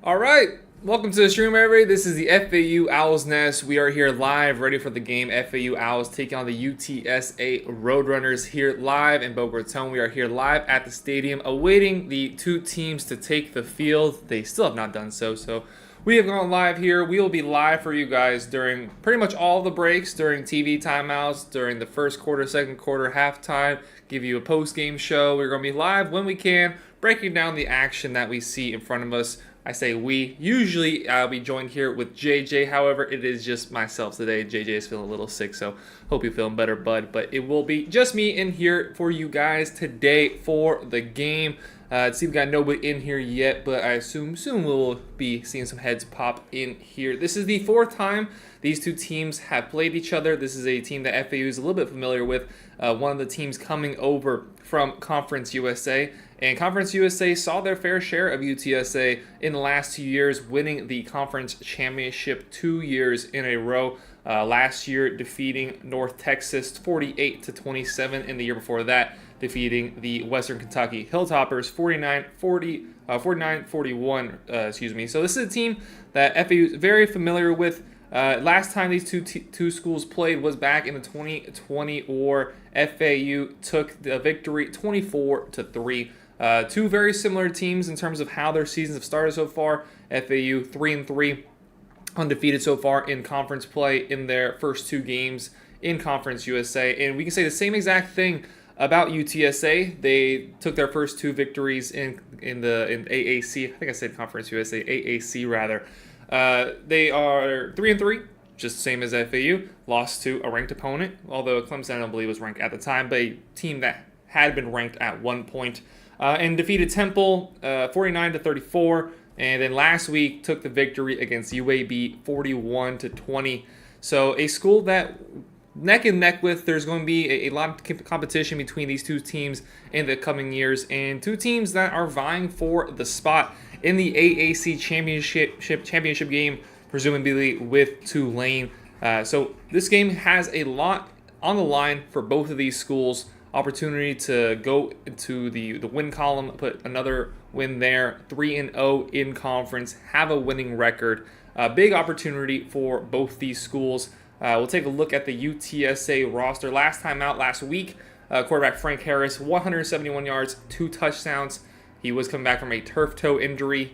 All right, welcome to the stream, everybody. This is the FAU Owl's Nest. We are here live, ready for the game. FAU Owls taking on the UTSA Roadrunners here live in Boca Raton. We are here live at the stadium, awaiting the two teams to take the field. They still have not done so, so we have gone live here. We will be live for you guys during pretty much all the breaks, during TV timeouts, during the first quarter, second quarter, halftime, give you a post-game show. We're going to be live when we can, breaking down the action that we see in front of us. I say we. Usually I'll be joined here with JJ. However, it is just myself today. JJ is feeling a little sick, so hope you're feeling better, bud. But it will be just me in here for you guys today for the game. It seems we got nobody in here yet, but I assume soon we'll be seeing some heads pop in here. This is the fourth time these two teams have played each other. This is a team that FAU is a little bit familiar with. One of the teams coming over from Conference USA. And Conference USA saw their fair share of UTSA in the last 2 years, winning the conference championship 2 years in a row. Last year, defeating North Texas 48-27, and the year before that, defeating the Western Kentucky Hilltoppers 49-41. So this is a team that FAU is very familiar with. Last time these two schools played was back in the 2020 war. FAU took the victory 24-3. Two very similar teams in terms of how their seasons have started so far. FAU 3-3, undefeated so far in conference play in their first two games in Conference USA. And we can say the same exact thing about UTSA. They took their first two victories in AAC. I think I said Conference USA, AAC rather. They are 3-3, just the same as FAU. Lost to a ranked opponent, although Clemson I don't believe was ranked at the time, but a team that had been ranked at one point. And defeated Temple 49-34, and then last week took the victory against UAB 41-20. So a school that neck and neck with. There's going to be a lot of competition between these two teams in the coming years, and two teams that are vying for the spot in the AAC championship game, presumably with Tulane. So this game has a lot on the line for both of these schools. Opportunity to go into the win column, put another win there, 3-0 in conference, have a winning record. Big opportunity for both these schools. We'll take a look at the UTSA roster. Last time out, last week, quarterback Frank Harris, 171 yards, 2 touchdowns. He was coming back from a turf toe injury.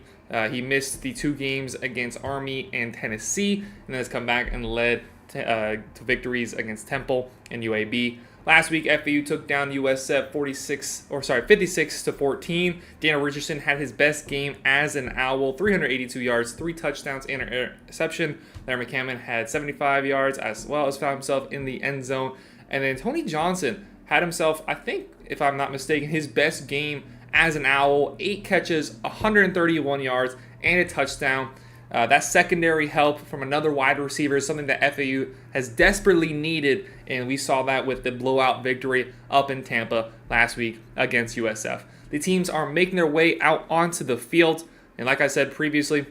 He missed the 2 games against Army and Tennessee, and then has come back and led to victories against Temple and UAB. Last week, FAU took down USF 56-14. Daniel Richardson had his best game as an Owl, 382 yards, 3 touchdowns, and an interception. Larry McCammon had 75 yards, as well as found himself in the end zone. And then Tony Johnson had himself, I think, if I'm not mistaken, his best game as an Owl, 8 catches, 131 yards, and a touchdown. That secondary help from another wide receiver is something that FAU has desperately needed, and we saw that with the blowout victory up in Tampa last week against USF. The teams are making their way out onto the field, and like I said previously,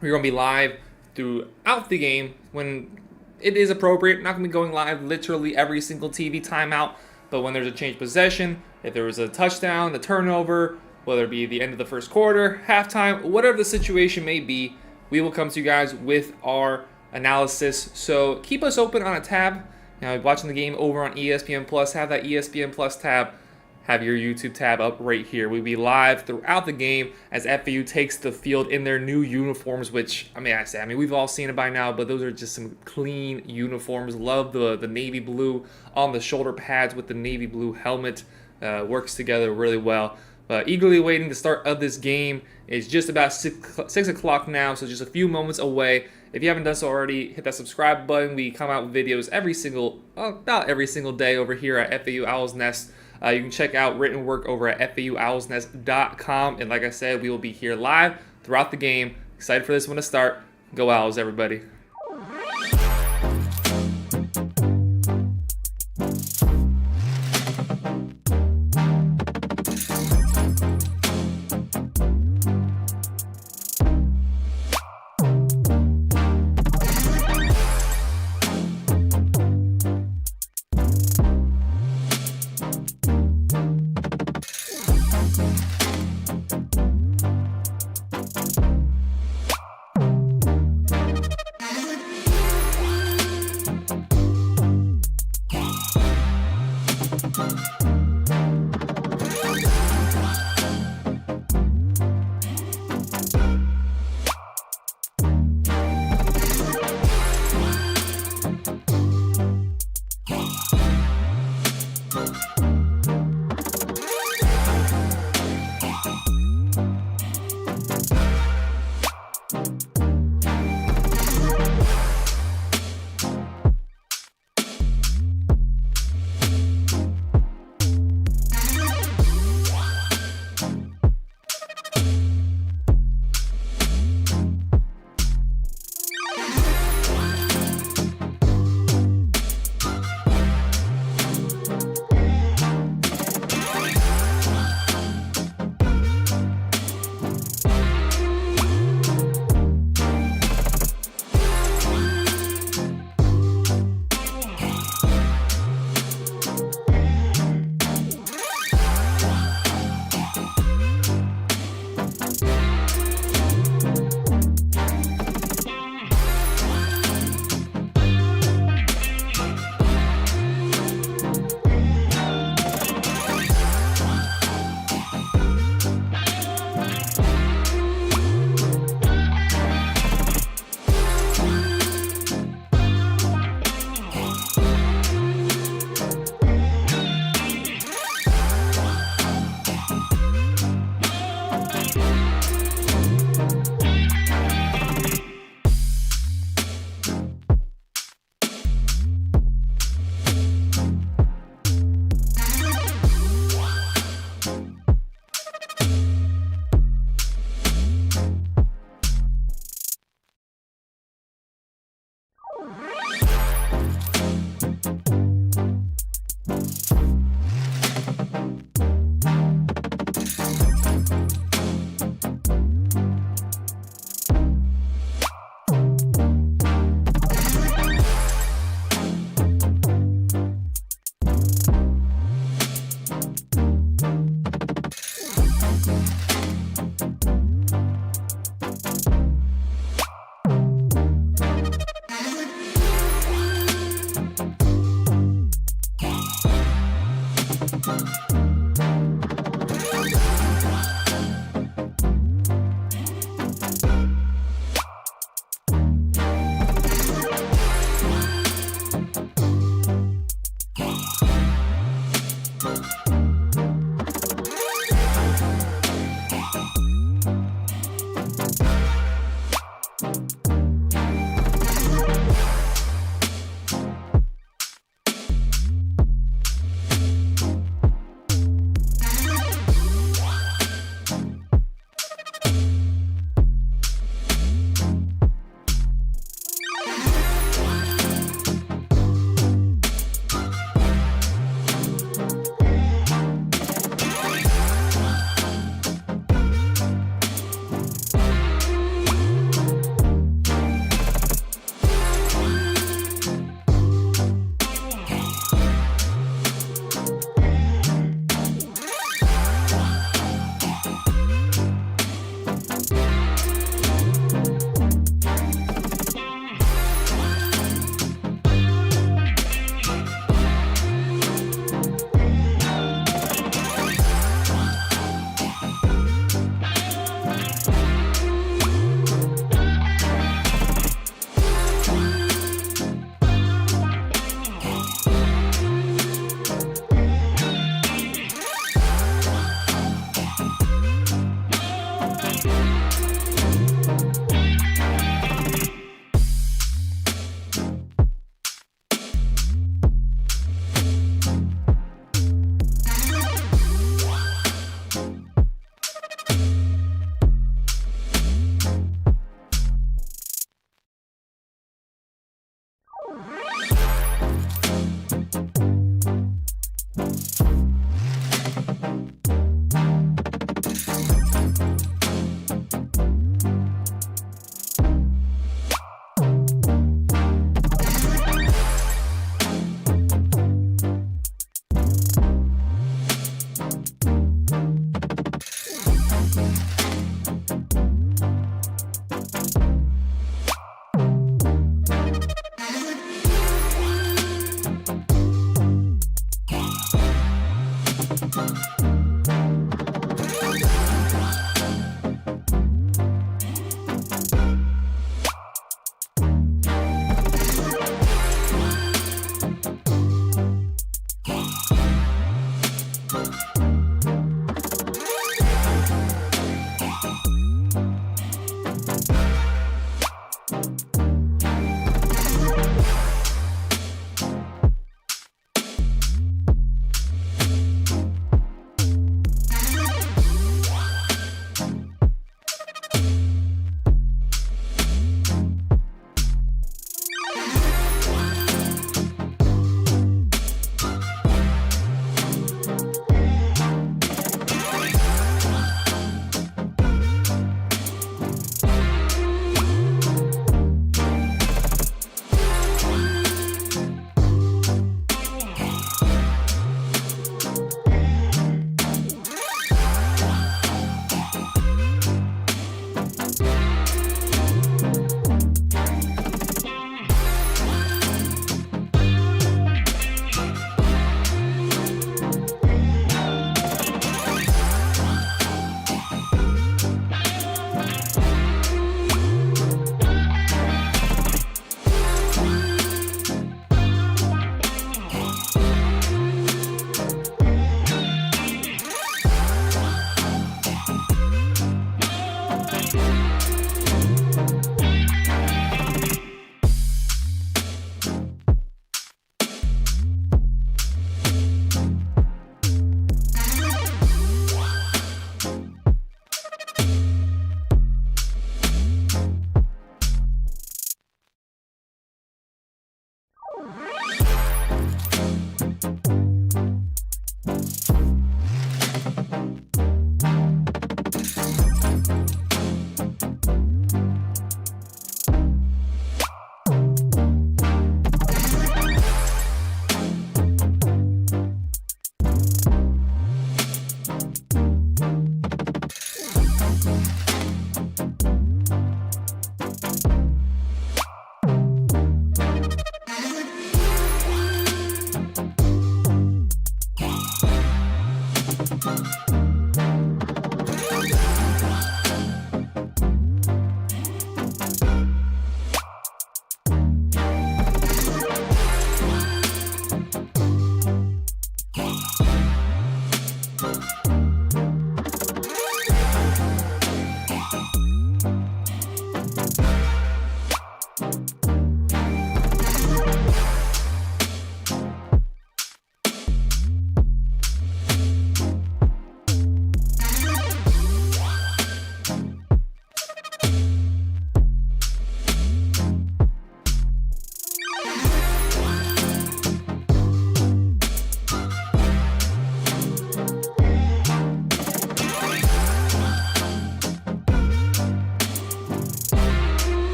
we're going to be live throughout the game when it is appropriate. Not going to be going live literally every single TV timeout, but when there's a change of possession, if there was a touchdown, a turnover, whether it be the end of the first quarter, halftime, whatever the situation may be, we will come to you guys with our analysis. So keep us open on a tab. Now, watching the game over on ESPN Plus, have that ESPN Plus tab. Have your YouTube tab up right here. We'll be live throughout the game as FAU takes the field in their new uniforms, which, I mean, we've all seen it by now, but those are just some clean uniforms. Love the navy blue on the shoulder pads with the navy blue helmet. Works together really well. Eagerly awaiting the start of this game. It's just about 6 o'clock now, so just a few moments away. If you haven't done so already, hit that subscribe button. We come out with videos about every single day over here at FAU Owl's Nest. You can check out written work over at FAUOwlsNest.com. And like I said, we will be here live throughout the game. Excited for this one to start. Go Owls, everybody.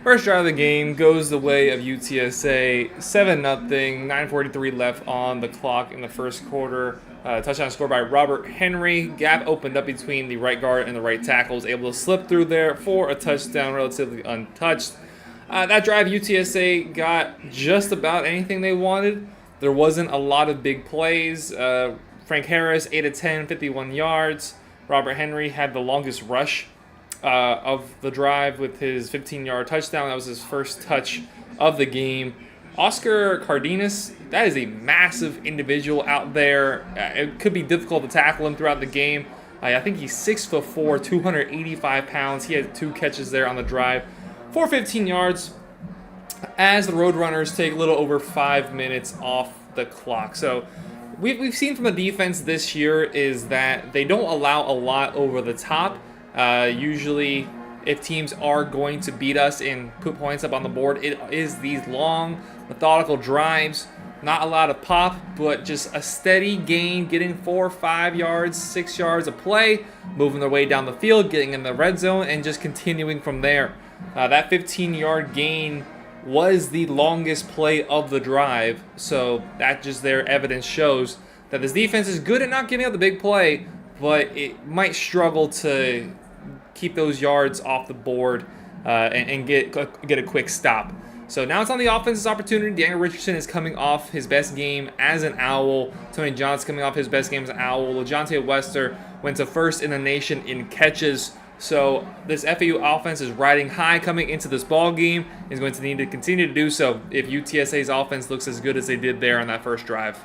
First drive of the game goes the way of UTSA, 7-0, 9:43 left on the clock in the first quarter. Touchdown scored by Robert Henry. Gap opened up between the right guard and the right tackle. Was able to slip through there for a touchdown, relatively untouched. That drive, UTSA got just about anything they wanted. There wasn't a lot of big plays. Frank Harris, 8 of 10, 51 yards. Robert Henry had the longest rush of the drive with his 15-yard touchdown. That was his first touch of the game. Oscar Cardenas, that is a massive individual out there. It could be difficult to tackle him throughout the game. I think he's 6'4", 285 pounds. He had 2 catches there on the drive for 15 yards as the Roadrunners take a little over 5 minutes off the clock. So we've seen from the defense this year is that they don't allow a lot over the top. Usually, if teams are going to beat us and put points up on the board, it is these long, methodical drives. Not a lot of pop, but just a steady gain, getting 4, 5 yards, 6 yards of play, moving their way down the field, getting in the red zone, and just continuing from there. That 15-yard gain was the longest play of the drive, so that just their evidence shows that this defense is good at not giving up the big play, but it might struggle to keep those yards off the board and get a quick stop. So now it's on the offense's opportunity. Daniel Richardson is coming off his best game as an Owl. Tony Johnson coming off his best game as an Owl. LeJontay Wester went to first in the nation in catches. So this FAU offense is riding high coming into this ball game. Is going to need to continue to do so if UTSA's offense looks as good as they did there on that first drive.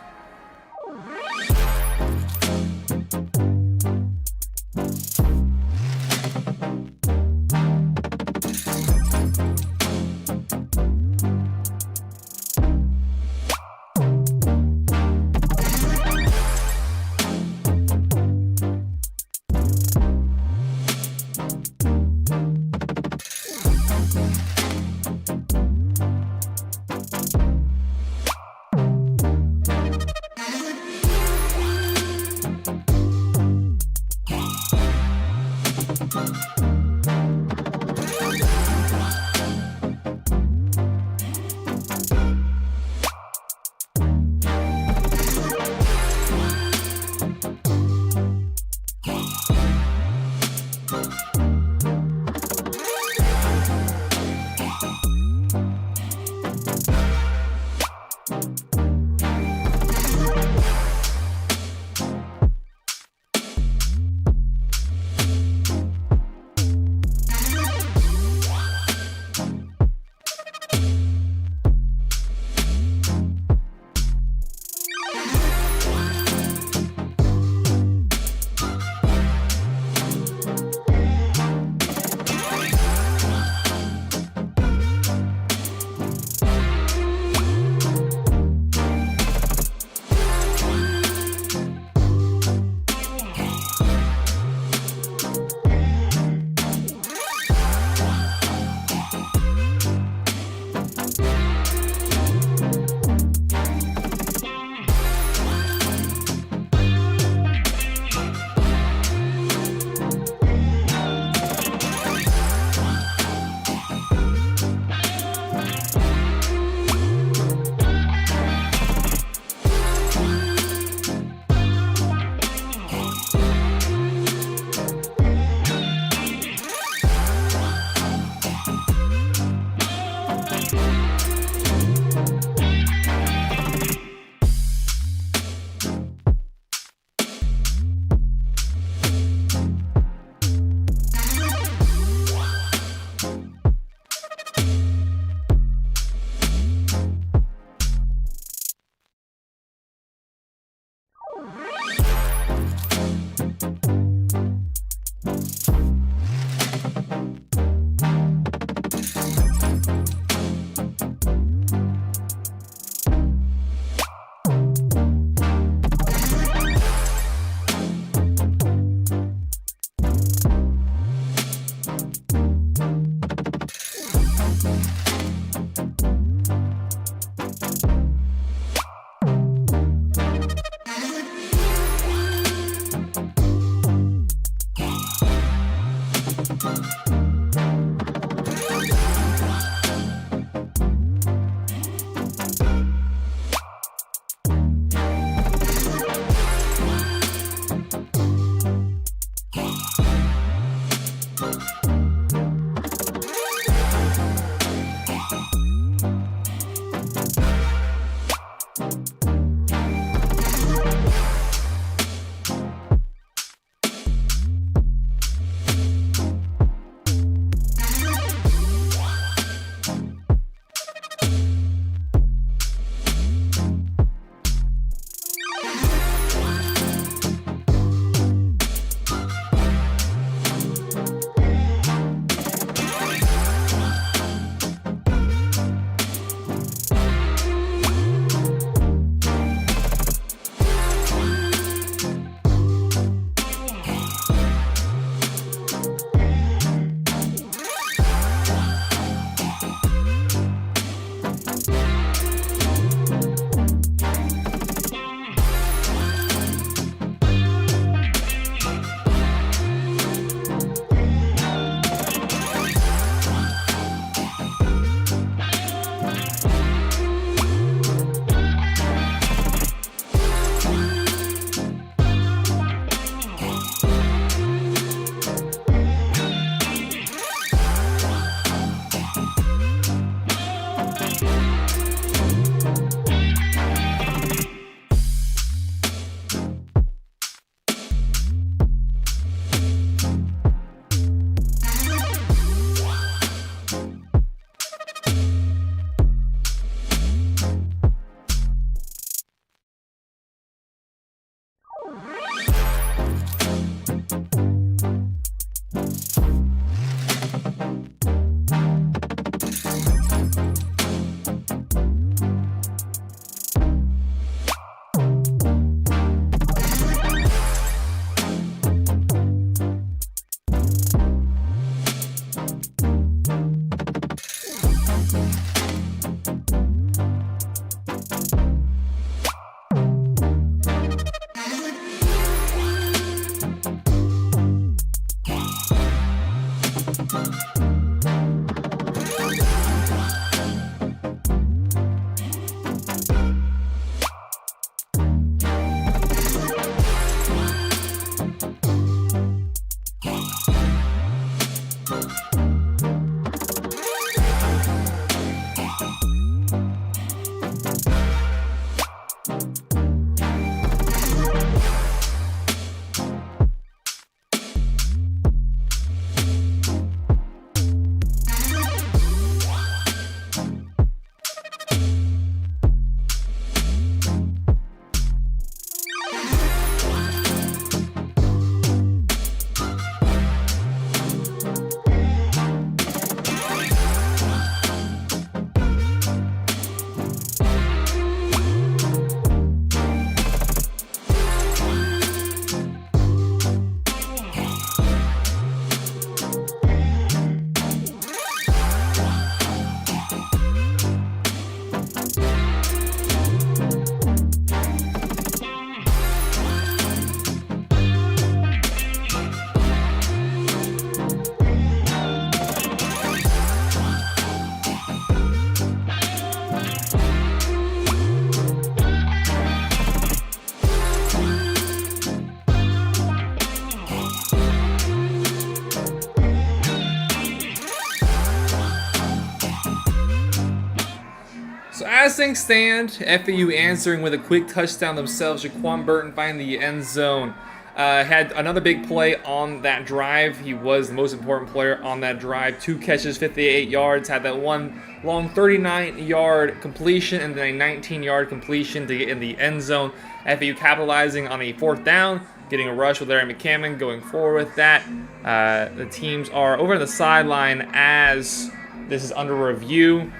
So as things stand, FAU answering with a quick touchdown themselves. Jaquan Burton finding the end zone. Had another big play on that drive. He was the most important player on that drive. 2 catches, 58 yards. Had that one long 39-yard completion and then a 19-yard completion to get in the end zone. FAU capitalizing on a 4th down, getting a rush with Larry McCammon, going forward with that. The teams are over the sideline as this is under review.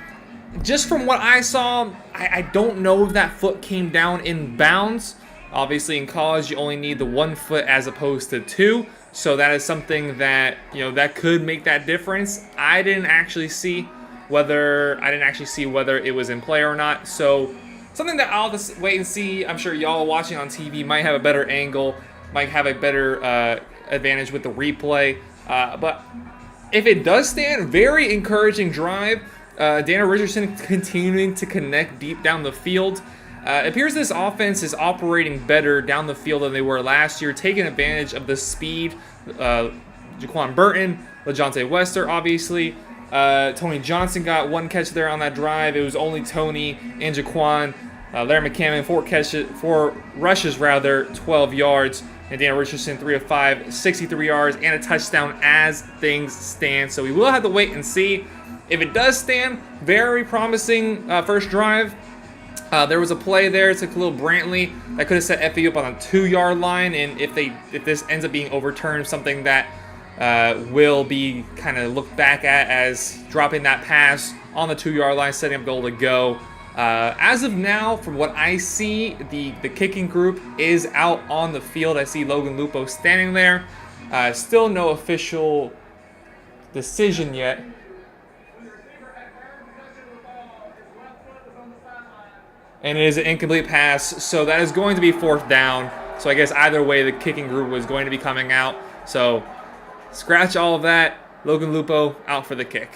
Just from what I saw, I don't know if that foot came down in bounds. Obviously, in college, you only need the 1 foot as opposed to 2. So that is something that, that could make that difference. I didn't actually see whether it was in play or not. So something that I'll just wait and see. I'm sure y'all watching on TV might have a better angle, might have a better advantage with the replay. But if it does stand, very encouraging drive. Dana Richardson continuing to connect deep down the field. It appears this offense is operating better down the field than they were last year, taking advantage of the speed Jaquan Burton, LaJohntay Wester, obviously. Tony Johnson got 1 catch there on that drive. It was only Tony and Jaquan. Larry McCammon, 4 rushes, 12 yards. And Daniel Richardson, 3 of 5, 63 yards, and a touchdown as things stand. So we will have to wait and see. If it does stand, very promising first drive. There was a play there to Khalil Brantley that could have set FAU up on a 2-yard line, and if this ends up being overturned, something that will be kind of looked back at as dropping that pass on the 2-yard line, setting up goal to go. As of now, from what I see, the kicking group is out on the field. I see Logan Lupo standing there. Still no official decision yet. And it is an incomplete pass, so that is going to be 4th down. So I guess either way, the kicking group was going to be coming out. So scratch all of that. Logan Lupo out for the kick.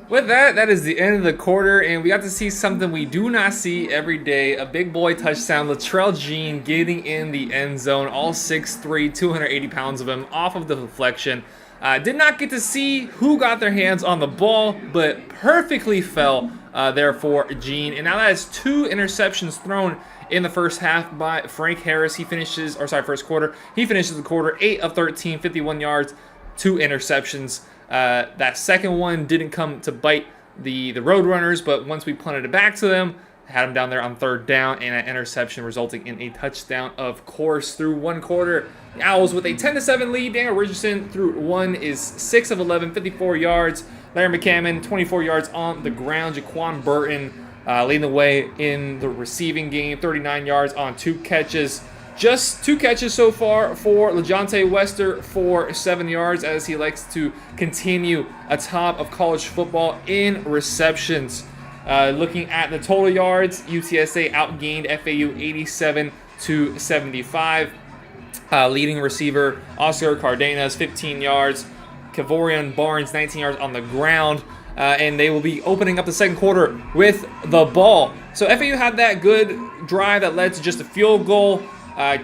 With that, that is the end of the quarter, and we got to see something we do not see every day. A big boy touchdown. Latrell Jean getting in the end zone, all 6'3", 280 pounds of him, off of the deflection. Did not get to see who got their hands on the ball, but perfectly fell there for Jean. And now that is 2 interceptions thrown in the first half by Frank Harris. First quarter. He finishes the quarter 8 of 13, 51 yards, 2 interceptions. That second one didn't come to bite the Roadrunners, but once we punted it back to them, had them down there on 3rd down, and an interception resulting in a touchdown, of course, through one quarter. The Owls with a 10-7 lead. Daniel Richardson through one is 6 of 11, 54 yards. Larry McCammon, 24 yards on the ground. Jaquan Burton leading the way in the receiving game, 39 yards on 2 catches. Just 2 catches so far for LeJontay Wester for 7 yards, as he likes to continue atop of college football in receptions. Looking at the total yards, UTSA outgained FAU 87-75. Leading receiver Oscar Cardenas, 15 yards. Kavorian Barnes, 19 yards on the ground. And they will be opening up the second quarter with the ball. So FAU had that good drive that led to just a field goal.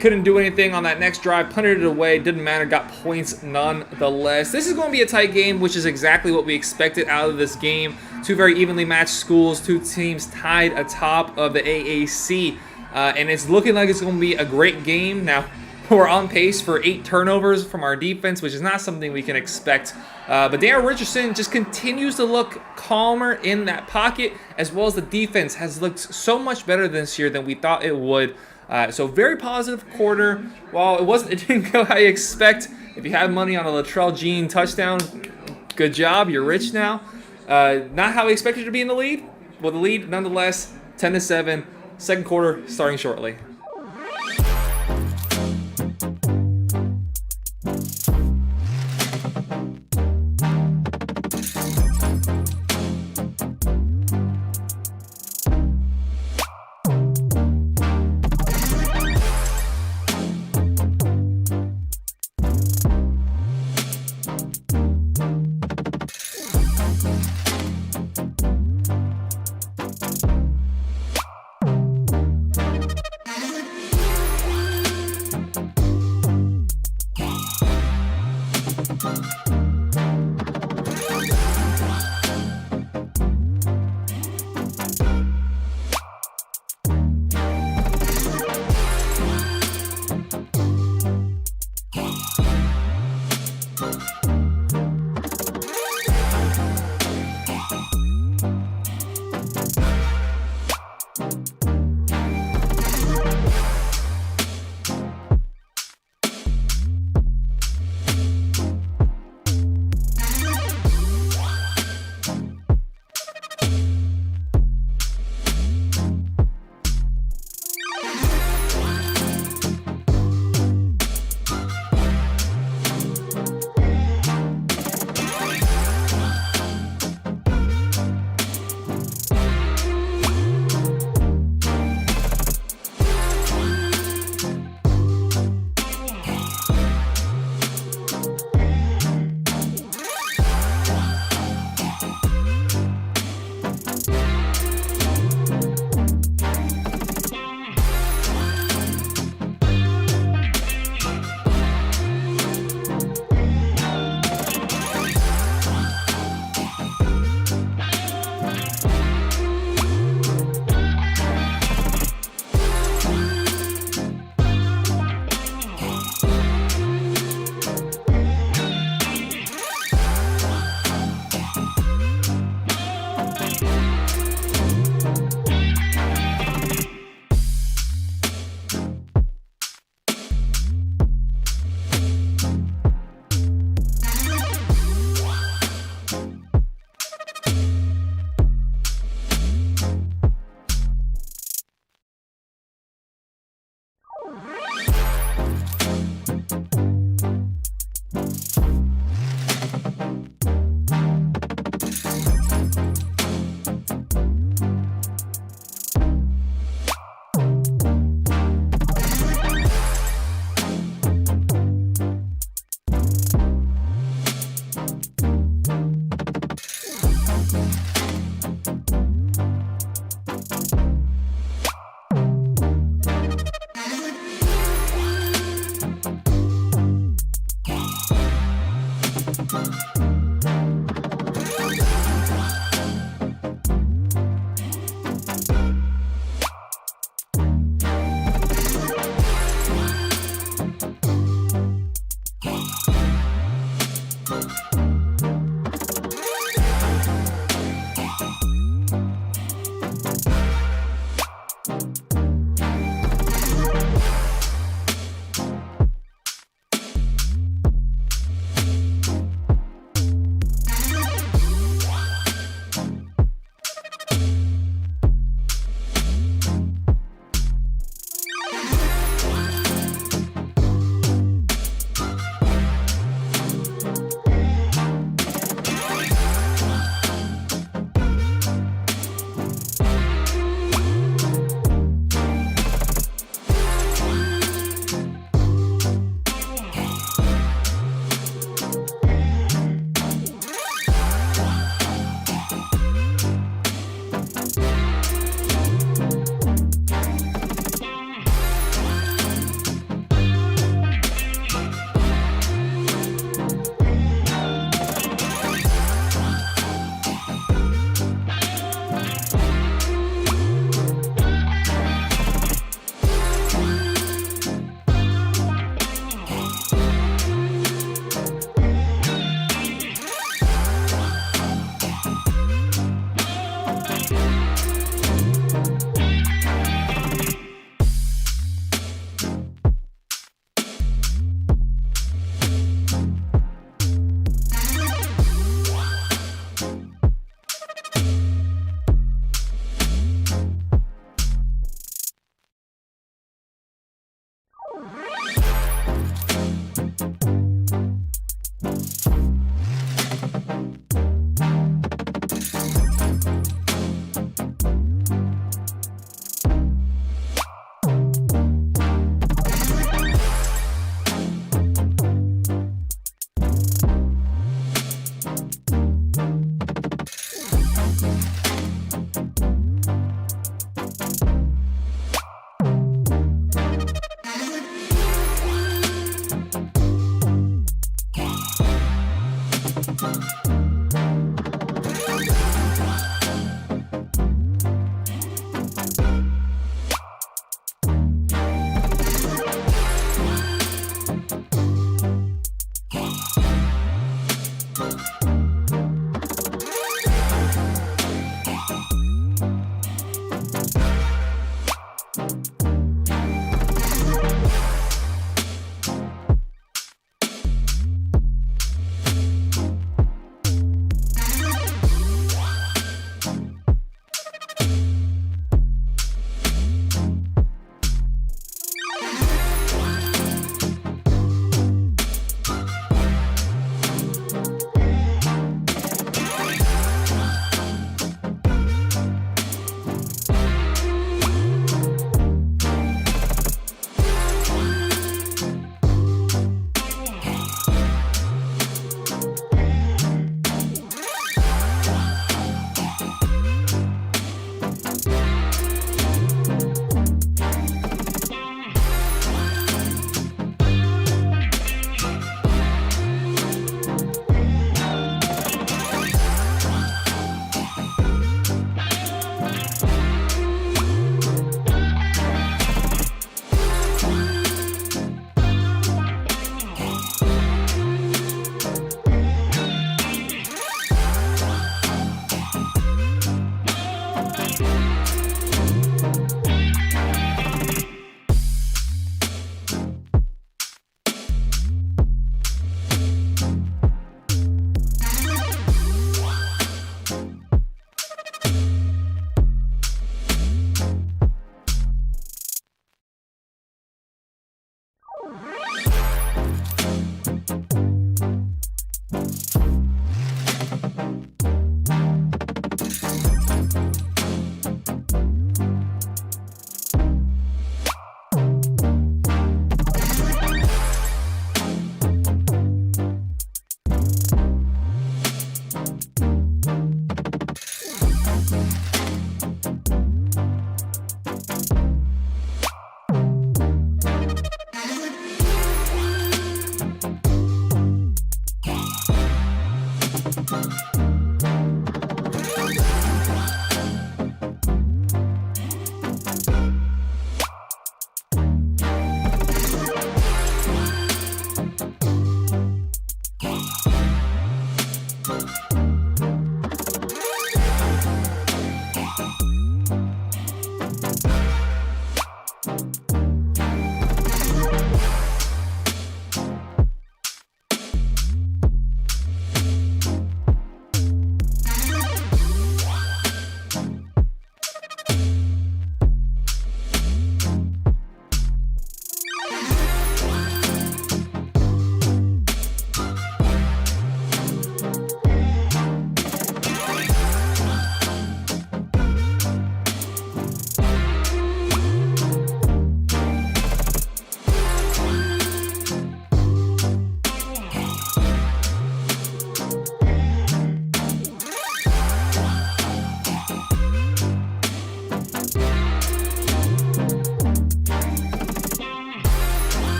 Couldn't do anything on that next drive, punted it away, didn't matter, got points nonetheless. This is going to be a tight game, which is exactly what we expected out of this game. 2 very evenly matched schools, 2 teams tied atop of the AAC, and it's looking like it's going to be a great game. Now, we're on pace for 8 turnovers from our defense, which is not something we can expect. But Daniel Richardson just continues to look calmer in that pocket, as well as the defense has looked so much better this year than we thought it would. So very positive quarter. While it didn't go how you expect. If you had money on a Latrell Jean touchdown, good job. You're rich now. Not how we expected to be in the lead. Well, the lead nonetheless, 10-7. Second quarter starting shortly.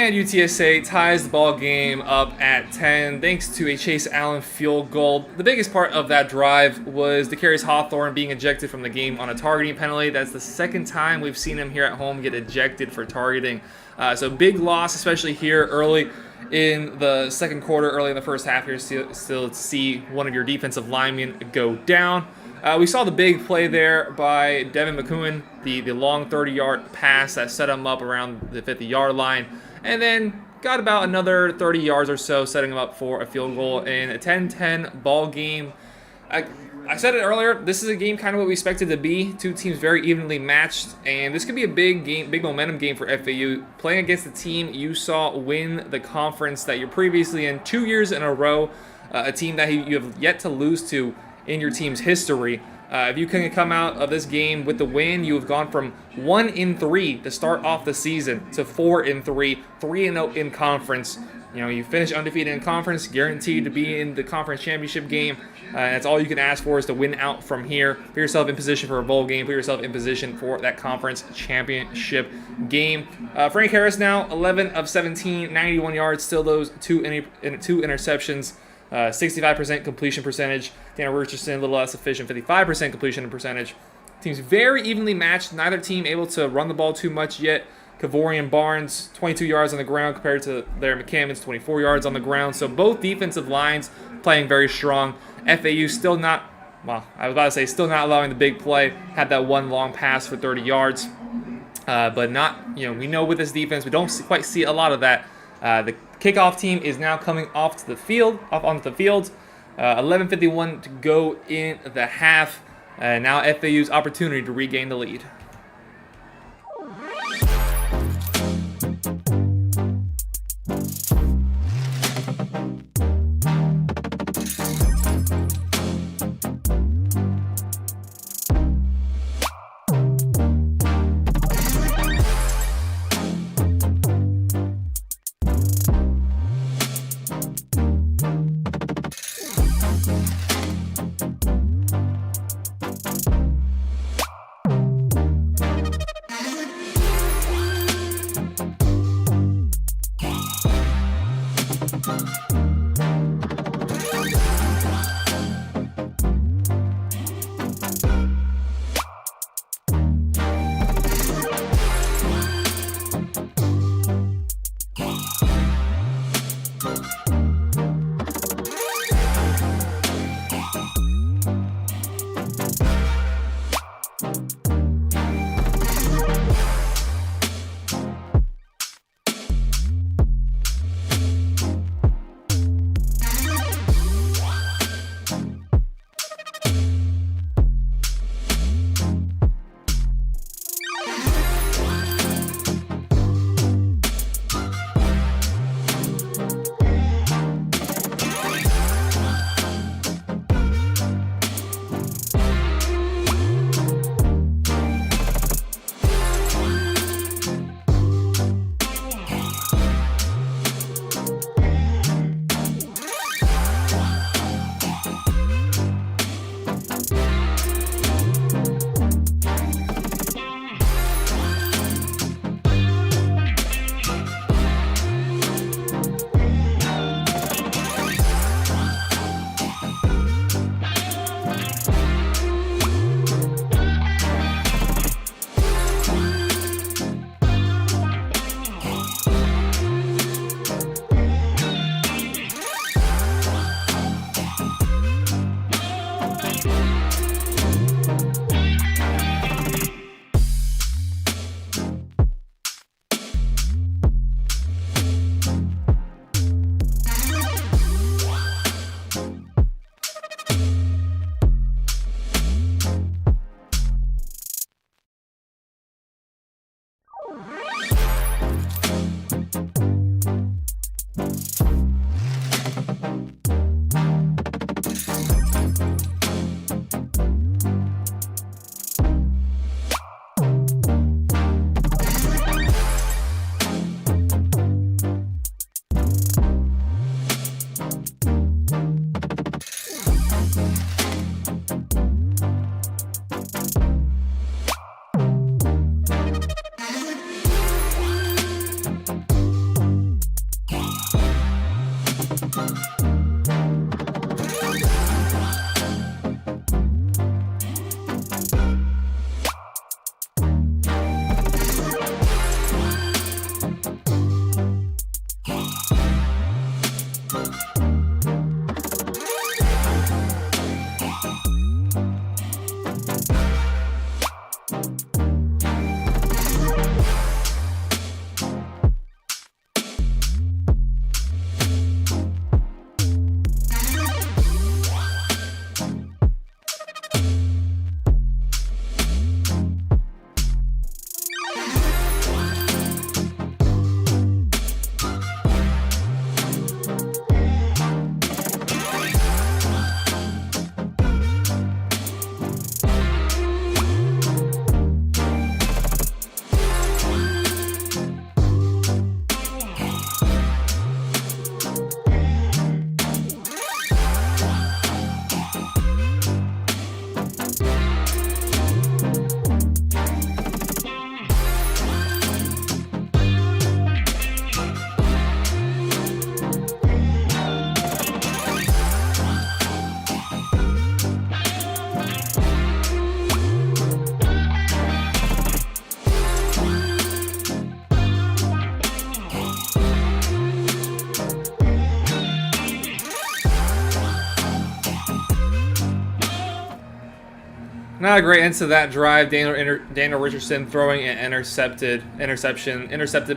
And UTSA ties the ball game up at 10 thanks to a Chase Allen field goal. The biggest part of that drive was Darius Hawthorne being ejected from the game on a targeting penalty. That's the second time we've seen him here at home get ejected for targeting. So big loss, especially here early in the second quarter, early in the first half here, still to see one of your defensive linemen go down. We saw the big play there by Devin McCoon, the long 30-yard pass that set him up around the 50-yard line, and then got about another 30 yards or so, setting him up for a field goal in a 10-10 ball game. I said it earlier, this is a game kind of what we expected to be. Two teams very evenly matched, and this could be a big game, big momentum game for FAU. Playing against the team you saw win the conference that you're previously in 2 years in a row, a team that you have yet to lose to in your team's history. If you can come out of this game with the win, you have gone from 1-3 to start off the season to 4-3, 3-0 in conference. You know, you finish undefeated in conference, guaranteed to be in the conference championship game. That's all you can ask for, is to win out from here. Put yourself in position for a bowl game. Put yourself in position for that conference championship game. Frank Harris now 11 of 17, 91 yards. Still those two interceptions. 65% completion percentage. Tanner Richardson a little less efficient, 55% completion percentage. Teams very evenly matched. Neither team able to run the ball too much yet. Kavorian Barnes, 22 yards on the ground compared to their McCammons, 24 yards on the ground. So both defensive lines playing very strong. FAU still not, well, I was about to say still not allowing the big play. Had that one long pass for 30 yards. But not, we know with this defense, we don't quite see a lot of that. The kickoff team is now coming onto the field. 11:51 to go in the half. Now FAU's opportunity to regain the lead. not a great end to that drive. Daniel Richardson throwing an intercepted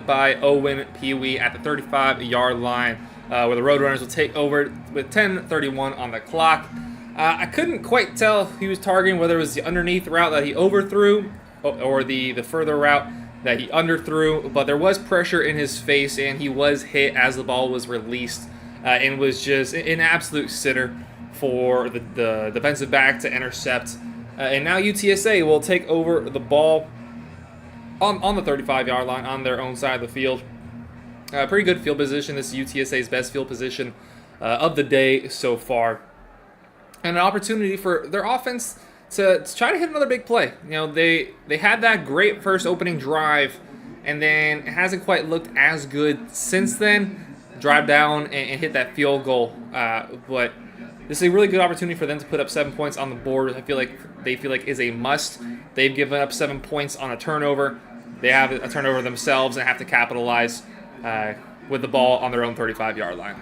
by Owen Pee-wee at the 35-yard line, where the Roadrunners will take over with 10:31 on the clock. I couldn't quite tell who he was targeting, whether it was the underneath route that he overthrew or the further route that he underthrew, but there was pressure in his face, and he was hit as the ball was released, and was just an absolute sitter for the defensive back to intercept. And now UTSA will take over the ball on the 35-yard line on their own side of the field. Pretty good field position. This is UTSA's best field position of the day so far. And an opportunity for their offense to try to hit another big play. You know, they had that great first opening drive, and then it hasn't quite looked as good since then. Drive down and hit that field goal. But this is a really good opportunity for them to put up 7 points on the board. They feel like is a must. They've given up 7 points on a turnover. They have a turnover themselves and have to capitalize with the ball on their own 35-yard line.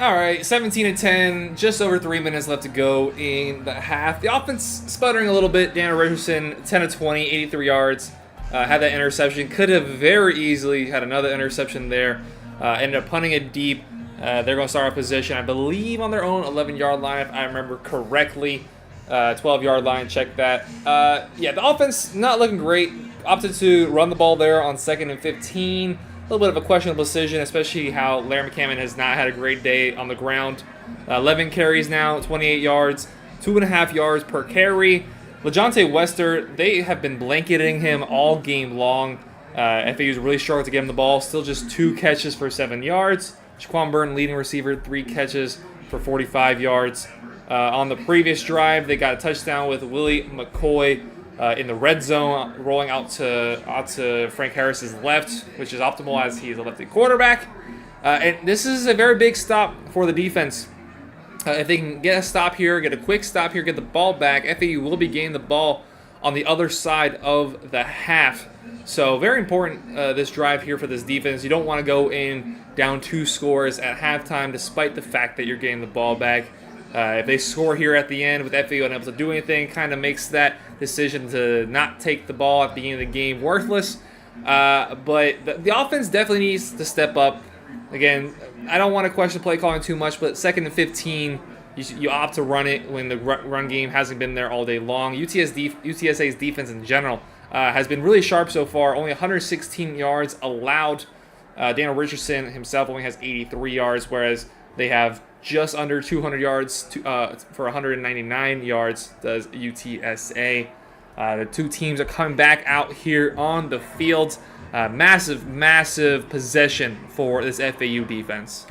All right, 17-10, just over 3 minutes left to go in the half. The offense sputtering a little bit. Daniel Richardson, 10-20, 83 yards. Had that interception. Could have very easily had another interception there. Ended up punting it deep. They're going to start a position, I believe, on their own 11-yard line, if I remember correctly. 12-yard line, check that. Yeah, the offense not looking great. Opted to run the ball there on 2nd and 15. A little bit of a questionable decision, especially how Larry McCammon has not had a great day on the ground. 11 carries now, 28 yards, 2.5 yards per carry. LaJohntay Wester, they have been blanketing him all game long. FAU's really struggled to get him the ball. Still just 2 catches for 7 yards. Shaquan Burton, leading receiver, 3 catches for 45 yards. On the previous drive, they got a touchdown with Willie McCoy in the red zone, rolling out to Frank Harris's left, which is optimal as he is a lefty quarterback. And this is a very big stop for the defense. If they can get a stop here, get a quick stop here, get the ball back, FAU will be gaining the ball on the other side of the half. So very important this drive here for this defense. You don't want to go in down 2 scores at halftime, despite the fact that you're getting the ball back. If they score here at the end with FAU unable to do anything, kind of makes that decision to not take the ball at the beginning of the game worthless. But the offense definitely needs to step up. Again, I don't want to question play calling too much, but 2nd and 15, you opt to run it when the run game hasn't been there all day long. UTSA's defense in general has been really sharp so far. Only 116 yards allowed. Daniel Richardson himself only has 83 yards, whereas they have just under 200 yards for 199 yards does UTSA. The two teams are coming back out here on the field. Massive, massive possession for this FAU defense.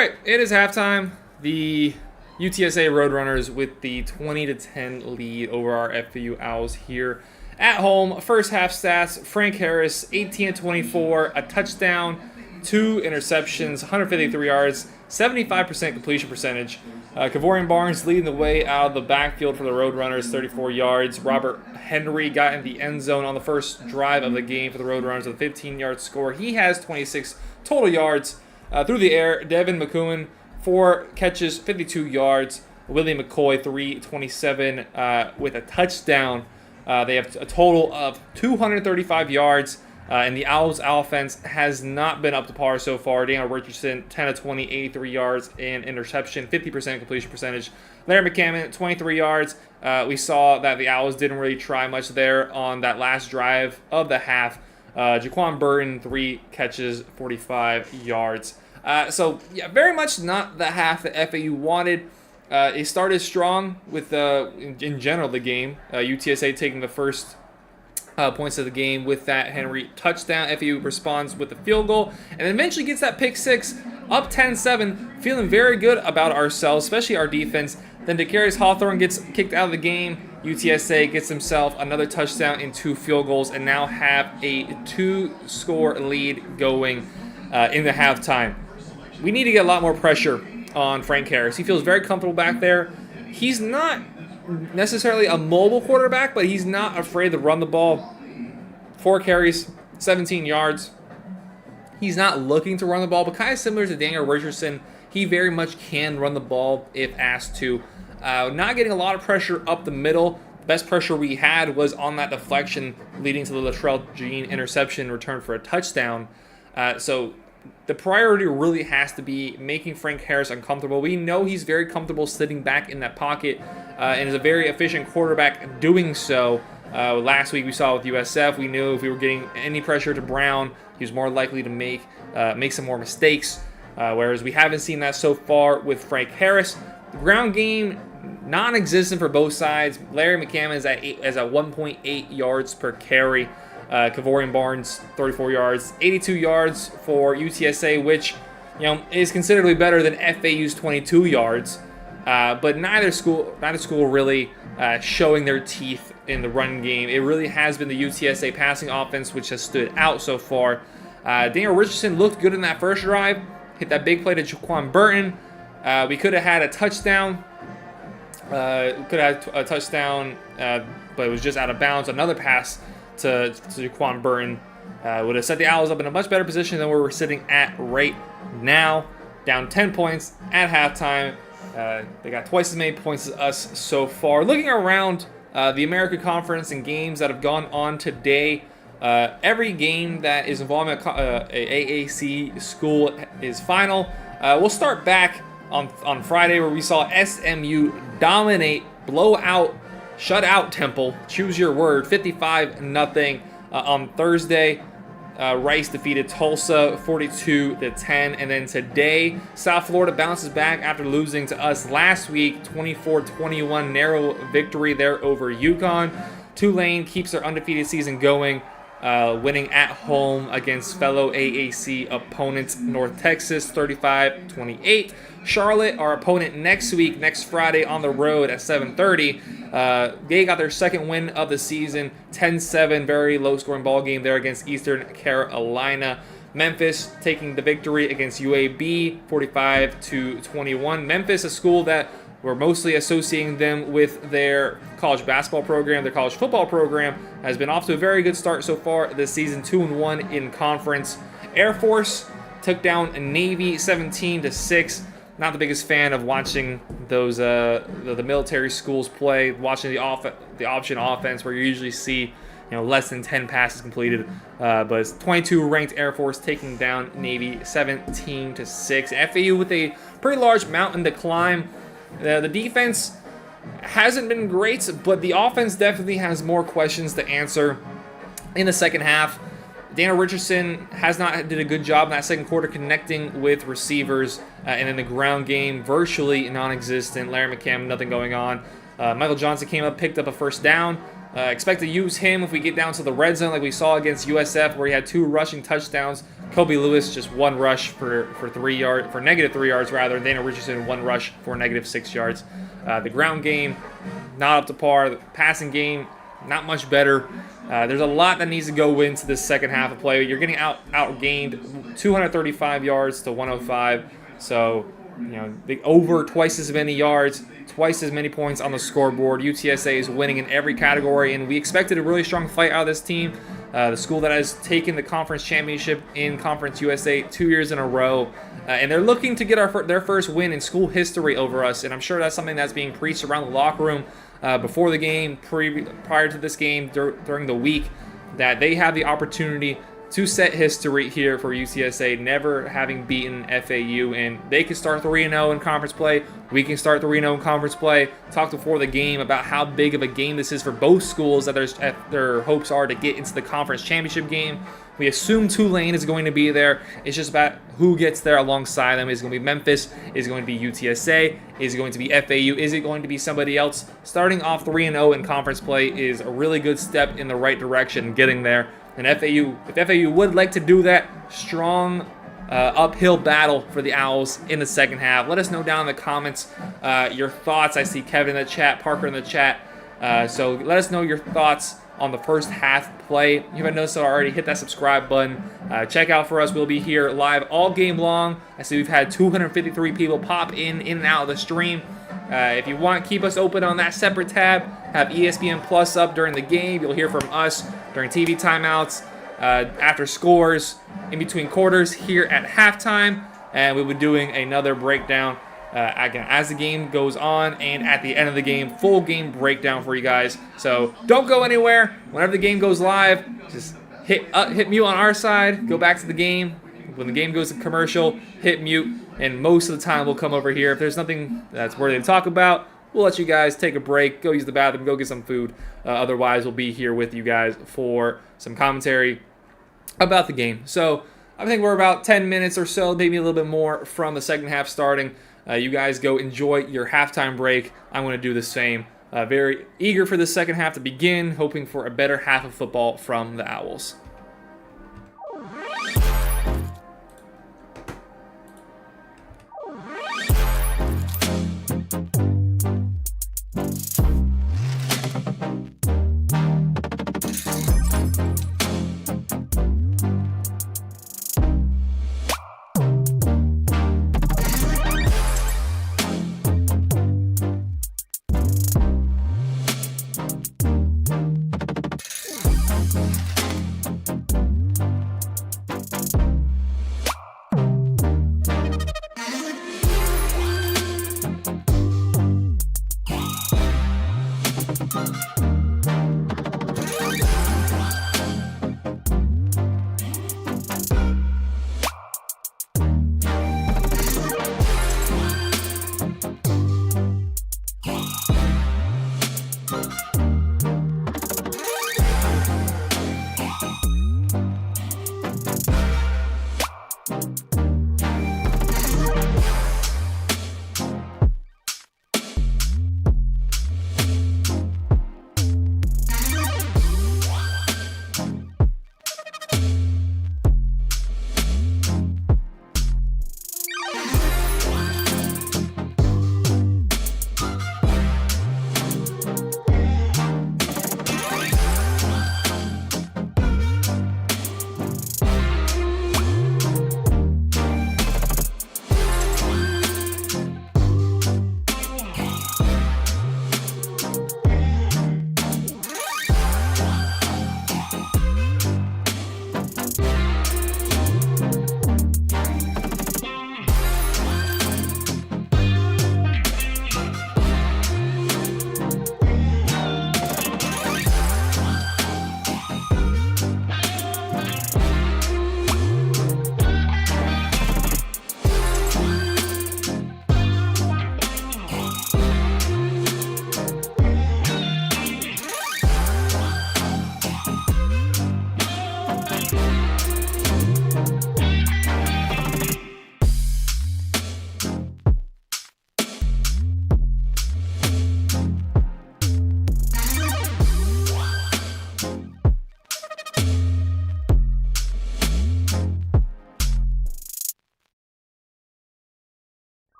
right, it is halftime. The UTSA Roadrunners with the 20-10 lead over our FAU Owls here at home. First half stats: Frank Harris, 18-24, a touchdown, 2 interceptions, 153 yards, 75% completion percentage. Kavorian Barnes leading the way out of the backfield for the Roadrunners, 34 yards. Robert Henry got in the end zone on the first drive of the game for the Roadrunners with a 15-yard score. He has 26 total yards. Through the air, Devin McCowan, 4 catches, 52 yards. Willie McCoy, 327 with a touchdown. They have a total of 235 yards. And the Owls' offense has not been up to par so far. Daniel Richardson, 10-20, 83 yards and interception, 50% completion percentage. Larry McCammon, 23 yards. We saw that the Owls didn't really try much there on that last drive of the half. Jaquan Burton, 3 catches, 45 yards. So, very much not the half that FAU wanted. It started strong with, in general, the game. UTSA taking the first points of the game with that Henry touchdown. FAU responds with a field goal and then eventually gets that pick six, up 10-7, feeling very good about ourselves, especially our defense. Then Darius Hawthorne gets kicked out of the game. UTSA gets himself another touchdown and 2 field goals and now have a 2-score lead going in the halftime. We need to get a lot more pressure on Frank Harris. He feels very comfortable back there. He's not necessarily a mobile quarterback, but he's not afraid to run the ball. 4 carries, 17 yards. He's not looking to run the ball, but kind of similar to Daniel Richardson, he very much can run the ball if asked to. Not getting a lot of pressure up the middle. The best pressure we had was on that deflection leading to the Latrell Jean interception return for a touchdown. So the priority really has to be making Frank Harris uncomfortable. We know he's very comfortable sitting back in that pocket and is a very efficient quarterback doing so. Last week we saw with USF, we knew if we were getting any pressure to Brown, he was more likely to make some more mistakes, whereas we haven't seen that so far with Frank Harris. The ground game, non-existent for both sides. Larry McCammon is at 1.8 yards per carry. Kavorian Barnes, 34 yards, 82 yards for UTSA, which is considerably better than FAU's 22 yards. But neither school really showing their teeth in the run game. It really has been the UTSA passing offense which has stood out so far. Daniel Richardson looked good in that first drive, hit that big play to Jaquan Burton. We could have had a touchdown. But it was just out of bounds. Another pass to Jaquan Burton would have set the Owls up in a much better position than where we're sitting at right now. Down 10 points at halftime. They got twice as many points as us so far. Looking around the American Conference and games that have gone on today, every game that is involving a AAC school is final. We'll start back on Friday where we saw SMU dominate, blow out, shut out Temple, choose your word, 55-0. On Thursday, Rice defeated Tulsa 42-10. And then today, South Florida bounces back after losing to us last week, 24-21, narrow victory there over UConn. Tulane keeps their undefeated season going, winning at home against fellow AAC opponents North Texas, 35-28. Charlotte, our opponent next week, next Friday on the road at 7:30. They got their second win of the season, 10-7, very low-scoring ball game there against Eastern Carolina. Memphis taking the victory against UAB, 45-21. Memphis, a school that we're mostly associating them with their college basketball program. Their college football program has been off to a very good start so far this season, 2-1 in conference. Air Force took down Navy 17-6. Not the biggest fan of watching those the military schools play, watching the option offense where you usually see less than 10 passes completed. But it's 22 ranked Air Force taking down Navy 17-6. FAU with a pretty large mountain to climb. The defense hasn't been great, but the offense definitely has more questions to answer in the second half. Daniel Richardson did a good job in that second quarter connecting with receivers, and in the ground game, virtually non-existent. Larry McCammon, nothing going on. Michael Johnson came up, picked up a first down. Expect to use him if we get down to the red zone like we saw against USF, where he had 2 rushing touchdowns. Kobe Lewis just 1 rush for negative 3 yards rather. And Daniel Richardson 1 rush for negative 6 yards. The ground game not up to par. The passing game not much better. There's a lot that needs to go into this second half of play. You're getting outgained 235 yards to 105. So, over twice as many yards, twice as many points on the scoreboard. UTSA is winning in every category, and we expected a really strong fight out of this team. The school that has taken the conference championship in Conference USA 2 years in a row. And they're looking to get their first win in school history over us, and I'm sure that's something that's being preached around the locker room before the game, prior to this game, during the week, that they have the opportunity to set history here for UTSA, never having beaten FAU, and they can start 3-0 in conference play. We can start 3-0 in conference play. Talked before the game about how big of a game this is for both schools, that their hopes are to get into the conference championship game. We assume Tulane is going to be there. It's just about who gets there alongside them. Is it going to be Memphis? Is it going to be UTSA? Is it going to be FAU? Is it going to be somebody else? Starting off 3-0 in conference play is a really good step in the right direction, getting there. And if FAU would like to do that, strong uphill battle for the Owls in the second half. Let us know down in the comments your thoughts. I see Kevin in the chat, Parker in the chat. So let us know your thoughts on the first half play. If you haven't noticed so already, hit that subscribe button. Check out for us. We'll be here live all game long. I see we've had 253 people pop in and out of the stream. If you want, keep us open on that separate tab. Have ESPN Plus up during the game. You'll hear from us during TV timeouts, after scores, in between quarters, here at halftime. And we'll be doing another breakdown again as the game goes on, and at the end of the game, full game breakdown for you guys. So don't go anywhere. Whenever the game goes live, just hit mute on our side, go back to the game. When the game goes to commercial, hit mute, and most of the time we'll come over here. If there's nothing that's worthy to talk about, we'll let you guys take a break, go use the bathroom, go get some food. Otherwise, we'll be here with you guys for some commentary about the game. So I think we're about 10 minutes or so, maybe a little bit more, from the second half starting. You guys go enjoy your halftime break. I'm going to do the same. Very eager for the second half to begin, hoping for a better half of football from the Owls.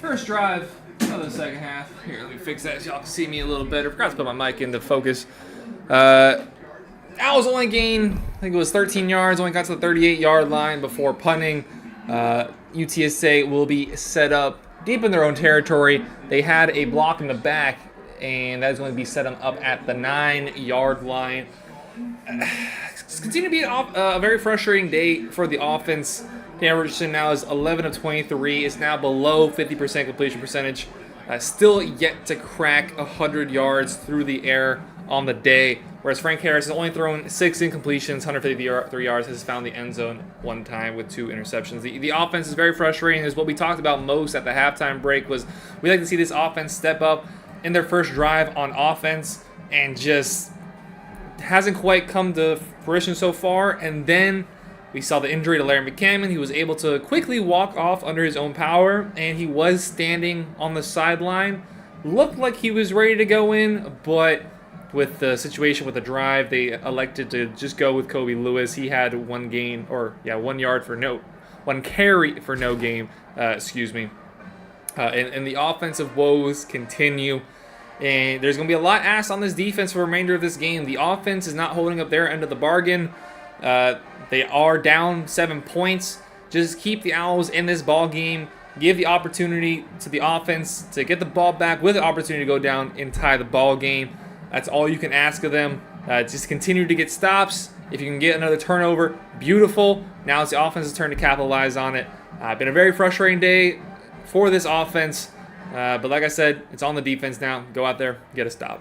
First drive of the second half. Here, let me fix that so y'all can see me a little better. Forgot to put my mic into focus. Owls only gained, I think it was 13 yards, only got to the 38-yard line before punting. UTSA will be set up deep in their own territory. They had a block in the back, and that is going to be set them up at the 9-yard line. It's continued to be a very frustrating day for the offense. Dan Richardson now is 11 of 23. Is now below 50% completion percentage. Still yet to crack 100 yards through the air on the day. Whereas Frank Harris has only thrown 6 incompletions, 153 yards, has found the end zone one time with 2 interceptions. The offense is very frustrating. Is what we talked about most at the halftime break was we like to see this offense step up in their first drive on offense, and just hasn't quite come to fruition so far. And then we saw the injury to Larry McCammon. He was able to quickly walk off under his own power, and he was standing on the sideline. Looked like he was ready to go in, but with the situation with the drive, they elected to just go with Kobe Lewis. He had 1 carry for no gain, and the offensive woes continue. And there's going to be a lot asked on this defense for the remainder of this game. The offense is not holding up their end of the bargain. They are down 7 points. Just keep the Owls in this ball game. Give the opportunity to the offense to get the ball back with the opportunity to go down and tie the ball game. That's all you can ask of them. Just continue to get stops. If you can get another turnover, beautiful. Now it's the offense's turn to capitalize on it. Been a very frustrating day for this offense. But like I said, it's on the defense now. Go out there, get a stop.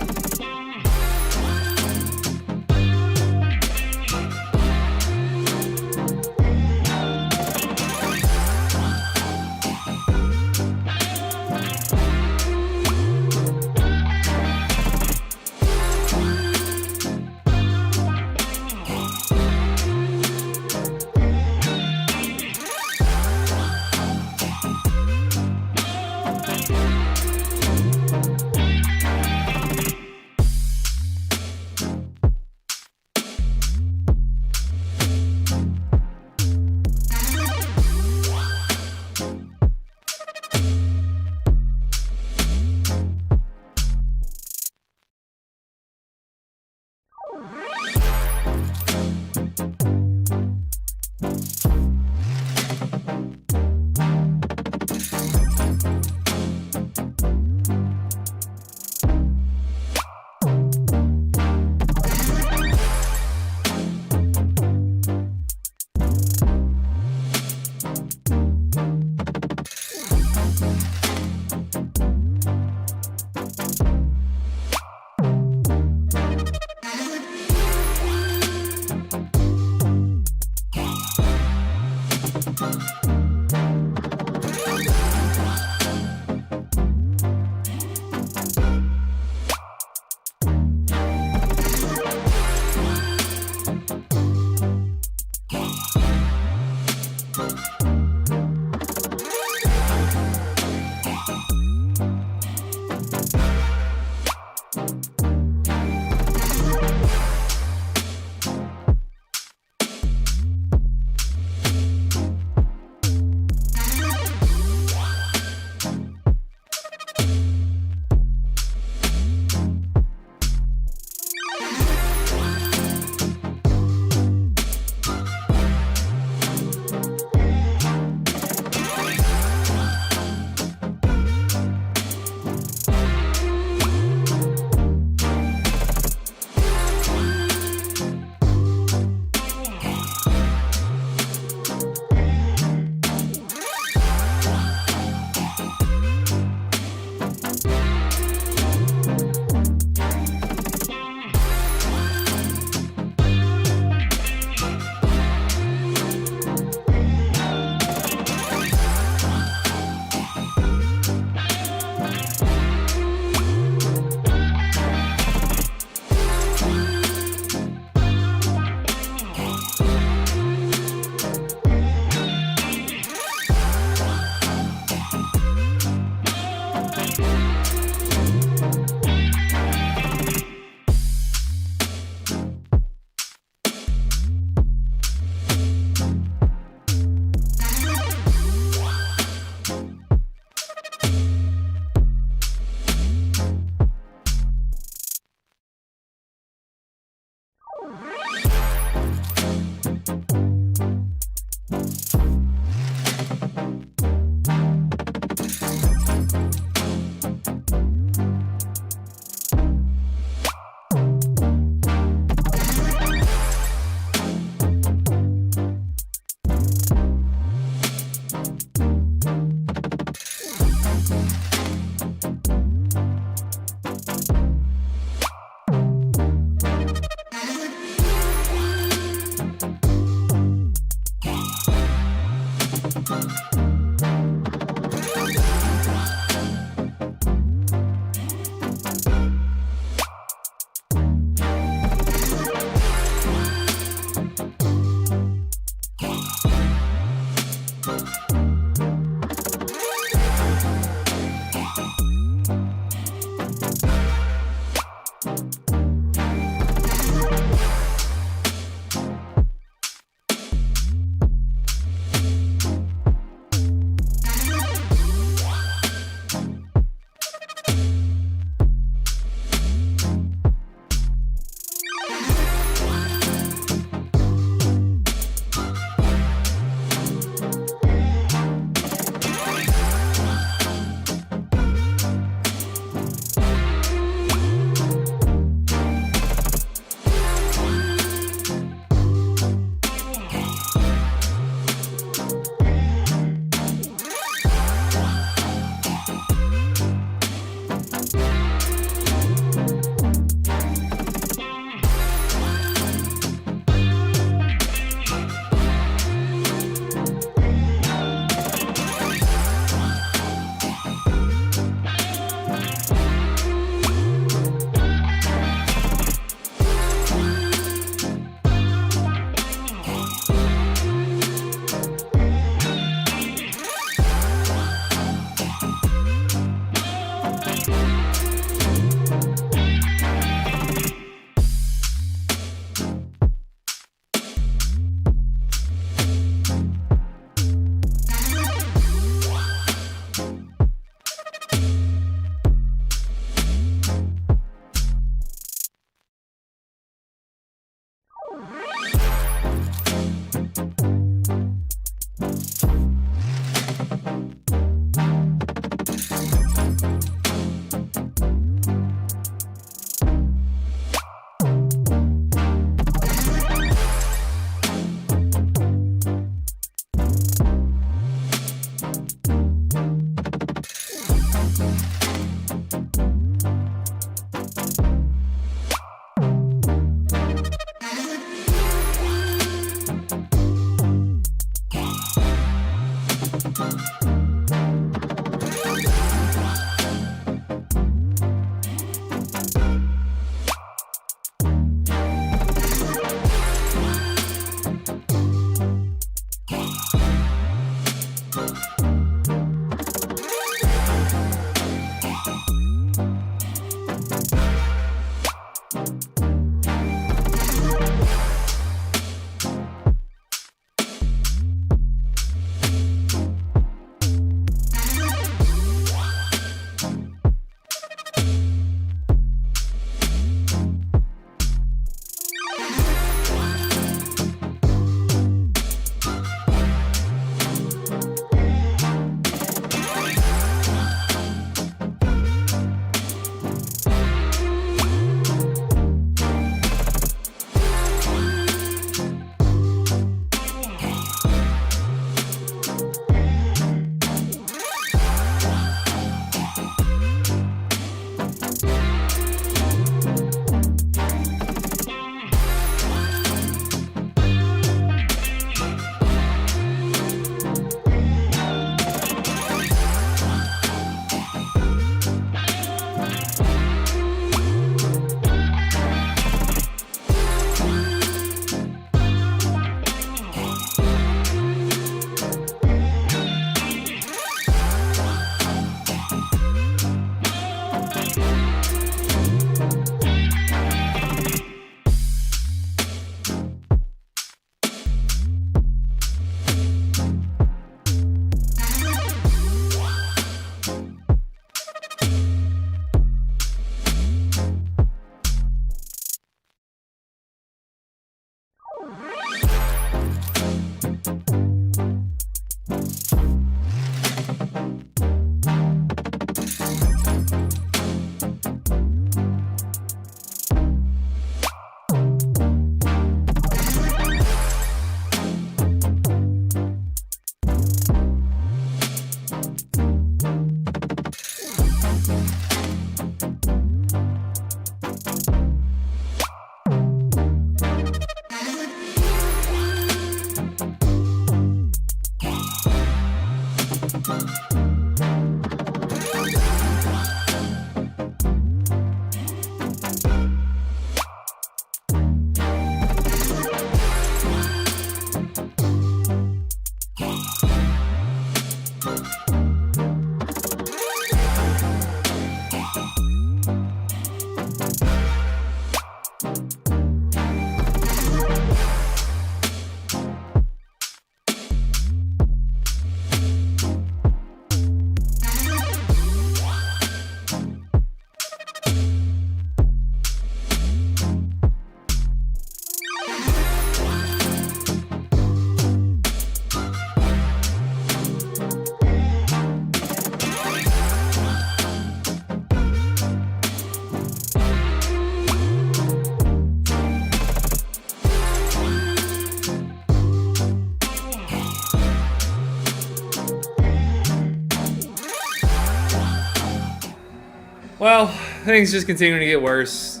Well, things just continuing to get worse.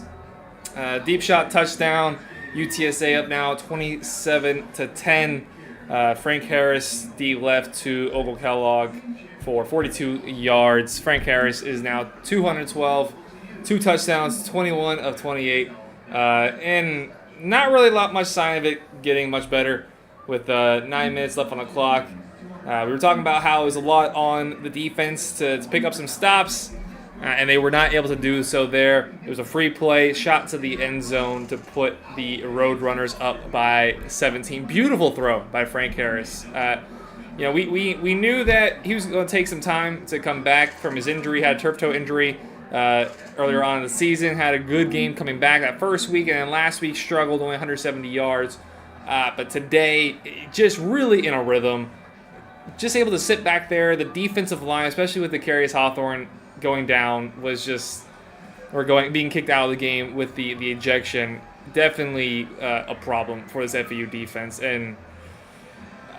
Deep shot touchdown. UTSA up now 27-10. Frank Harris, deep left to Ogle Kellogg for 42 yards. Frank Harris is now 212, 2 touchdowns, 21 of 28. And not really much sign of it getting much better with 9 minutes left on the clock. We were talking about how it was a lot on the defense to pick up some stops. And they were not able to do so there. It was a free play, shot to the end zone to put the Roadrunners up by 17. Beautiful throw by Frank Harris. We knew that he was going to take some time to come back from his injury. Had a turf toe injury earlier on in the season. Had a good game coming back that first week, and then last week struggled, only 170 yards. But today, just really in a rhythm. Just able to sit back there. The defensive line, especially with the Darius Hawthorne going down, was just being kicked out of the game with the ejection. Definitely a problem for this FAU defense, and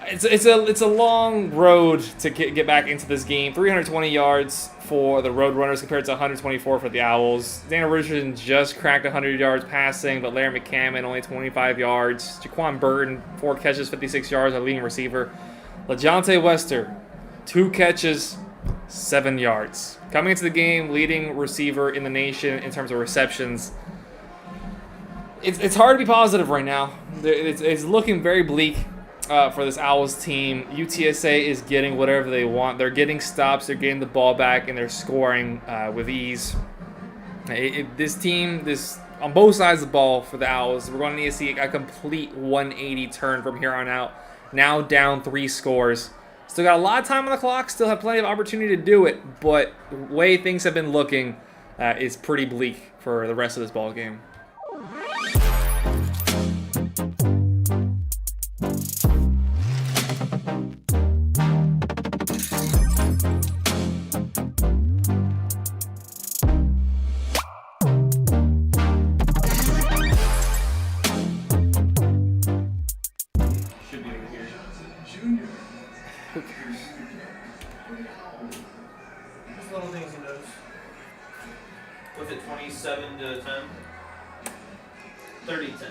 it's a long road to get back into this game. 320 yards for the Roadrunners compared to 124 for the Owls. Daniel Richardson just cracked 100 yards passing, but Larry McCammon only 25 yards. Jaquan Burton 4 catches, 56 yards, our leading receiver. LaJounte Wester 2 catches, 7 yards. Coming into the game, leading receiver in the nation in terms of receptions. It's hard to be positive right now. It's looking very bleak for this Owls team. UTSA is getting whatever they want. They're getting stops, they're getting the ball back, and they're scoring with ease. This team, on both sides of the ball for the Owls, we're going to need to see a complete 180 turn from here on out. Now down 3 scores. Still got a lot of time on the clock, still have plenty of opportunity to do it, but the way things have been looking is pretty bleak for the rest of this ball game. Little things he knows. Was it 27-10? 30-10.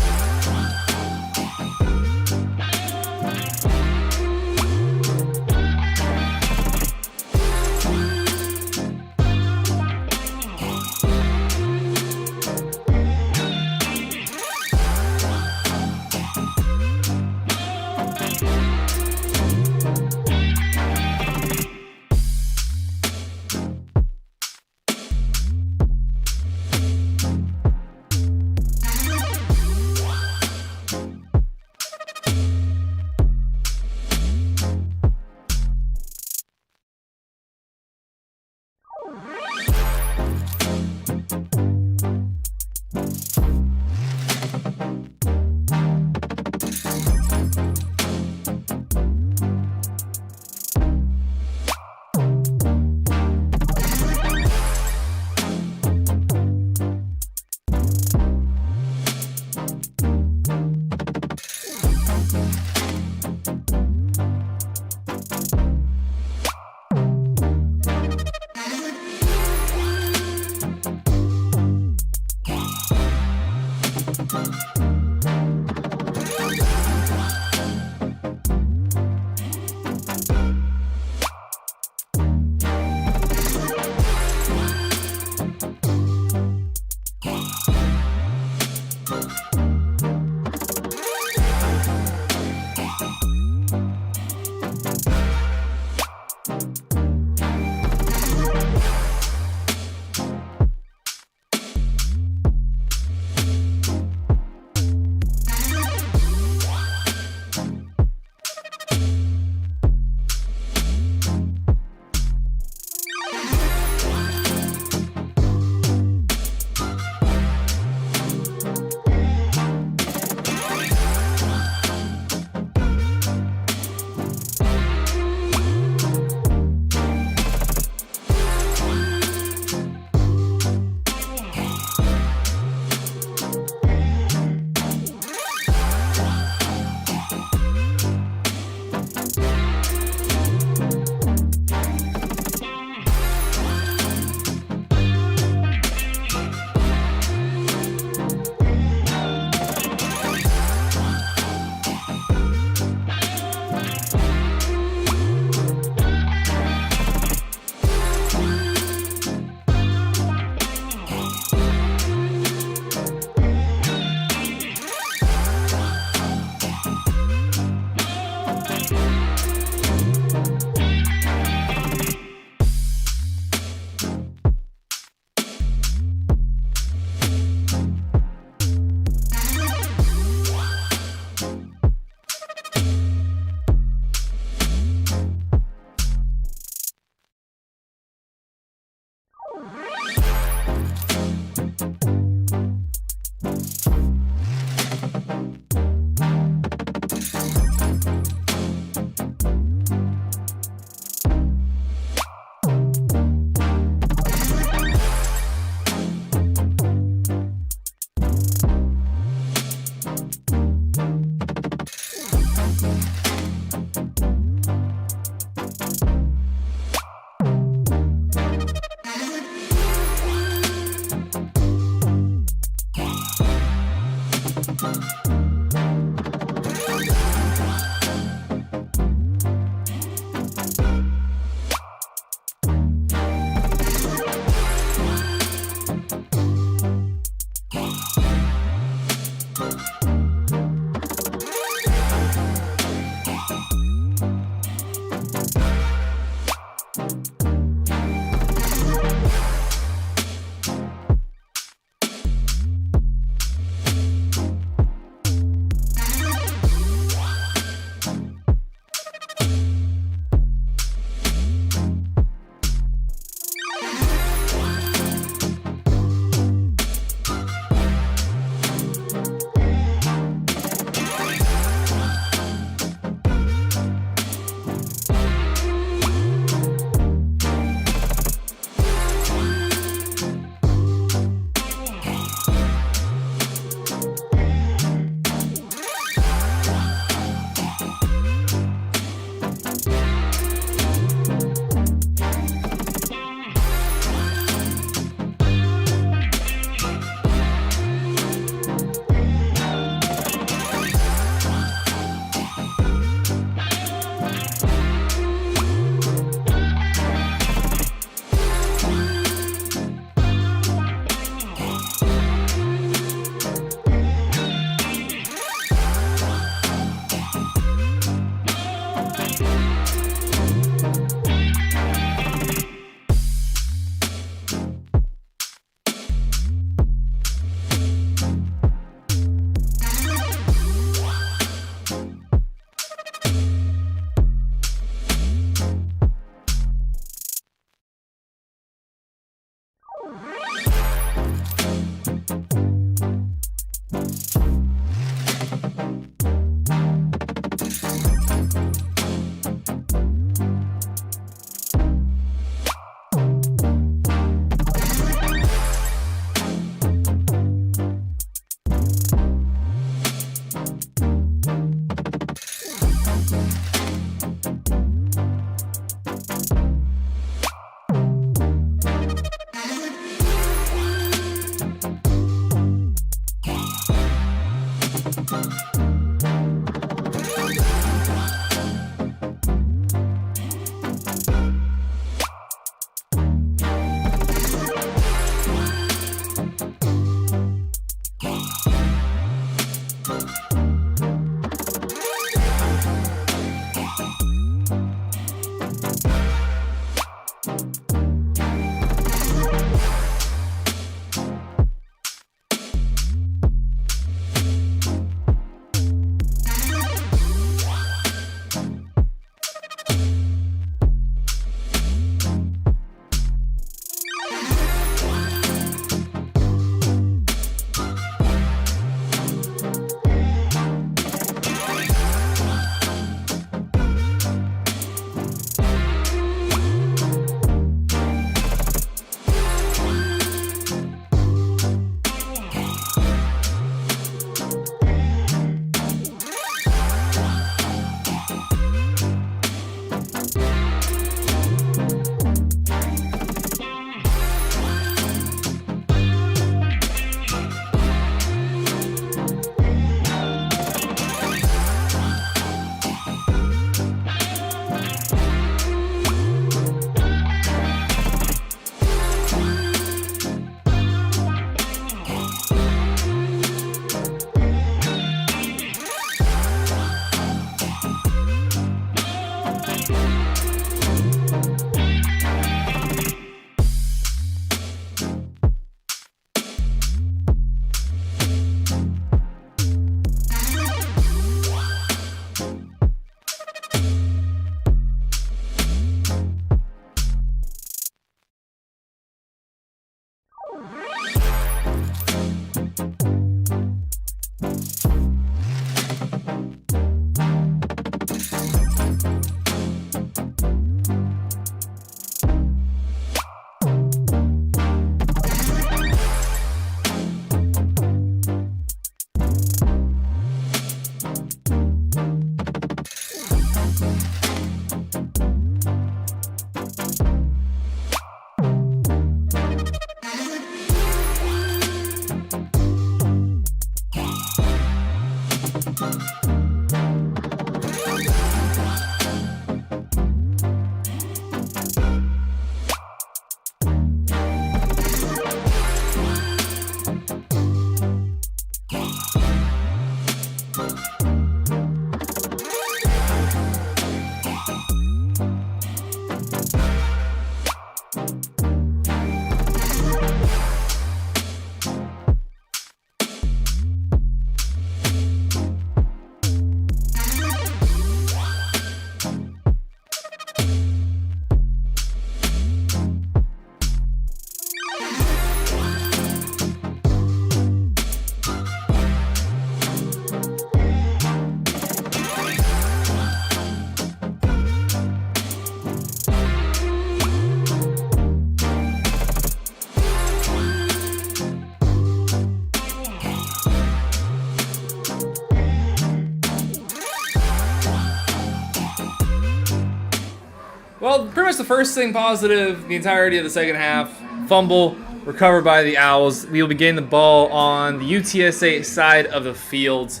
the first thing positive, the entirety of the second half, fumble recovered by the Owls. We will be getting the ball on the UTSA side of the field.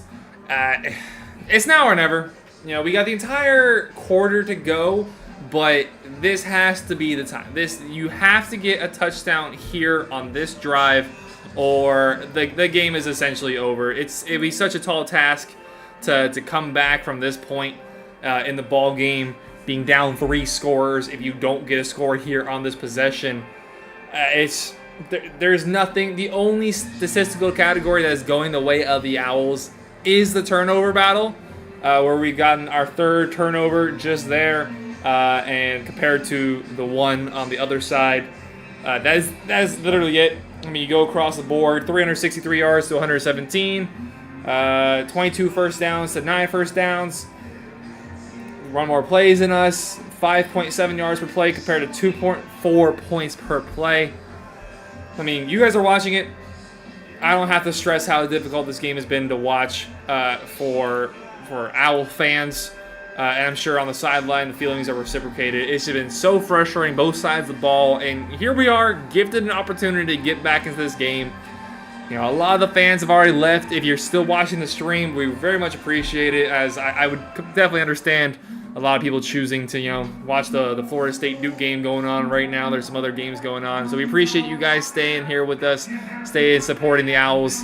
It's now or never. You know, we got the entire quarter to go, but this has to be the time. You have to get a touchdown here on this drive, or the game is essentially over. It'd be such a tall task to come back from this point in the ball game, being down 3 scores if you don't get a score here on this possession. There's nothing. The only statistical category that is going the way of the Owls is the turnover battle, where we've gotten our 3rd turnover just there, and compared to the one on the other side, that is literally it. I mean, you go across the board, 363 yards to 117, 22 first downs to 9 first downs. Run more plays than us, 5.7 yards per play compared to 2.4 points per play. I mean, you guys are watching it. I don't have to stress how difficult this game has been to watch for Owl fans. And I'm sure on the sideline, the feelings are reciprocated. It's been so frustrating, both sides of the ball. And here we are, gifted an opportunity to get back into this game. You know, a lot of the fans have already left. If you're still watching the stream, we very much appreciate it, as I would definitely understand a lot of people choosing to, you know, watch the Florida State Duke game going on right now. There's some other games going on. So we appreciate you guys staying here with us, staying supporting the Owls.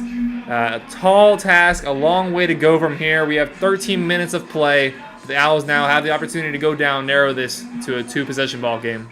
A tall task, a long way to go from here. We have 13 minutes of play. The Owls now have the opportunity to go down, narrow this to a 2-possession ball game.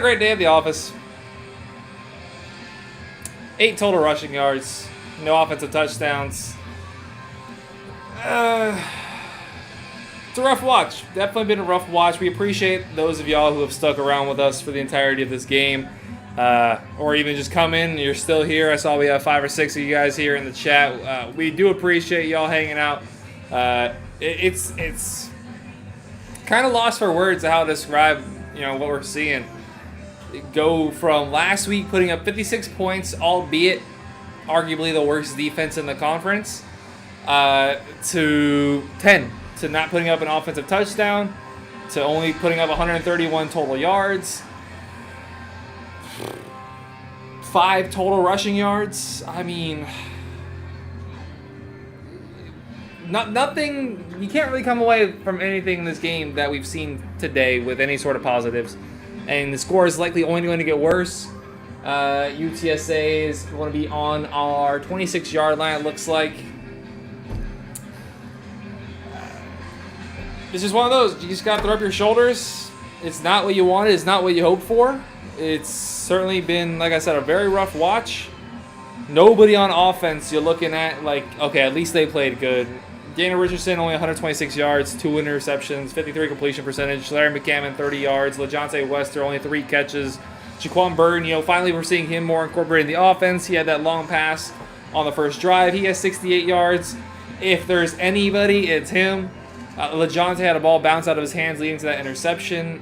a great day at the office. 8 total rushing yards. No offensive touchdowns. It's a rough watch. Definitely been a rough watch. We appreciate those of y'all who have stuck around with us for the entirety of this game. Or even just come in and you're still here. I saw we have 5 or 6 of you guys here in the chat. We do appreciate y'all hanging out. It's kind of lost for words of how to describe, what we're seeing. Go from last week putting up 56 points, albeit arguably the worst defense in the conference, to 10, to not putting up an offensive touchdown, to only putting up 131 total yards, 5 total rushing yards. I mean, nothing. You can't really come away from anything in this game that we've seen today with any sort of positives. And the score is likely only going to get worse. UTSA is going to be on our 26-yard line, it looks like. It's just one of those. You just got to throw up your shoulders. It's not what you wanted. It's not what you hoped for. It's certainly been, like I said, a very rough watch. Nobody on offense you're looking at like, okay, at least they played good. Daniel Richardson, only 126 yards, 2 interceptions, 53 completion percentage. Larry McCammon, 30 yards. LaJohntay Wester, only 3 catches. Jaquan Burton, finally we're seeing him more incorporated in the offense. He had that long pass on the first drive. He has 68 yards. If there's anybody, it's him. LaJohntay had a ball bounce out of his hands leading to that interception.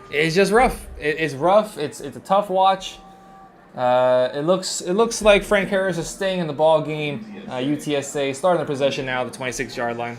It's just rough. It's rough. It's a tough watch. It looks like Frank Harris is staying in the ball game. UTSA starting the possession now at the 26-yard line.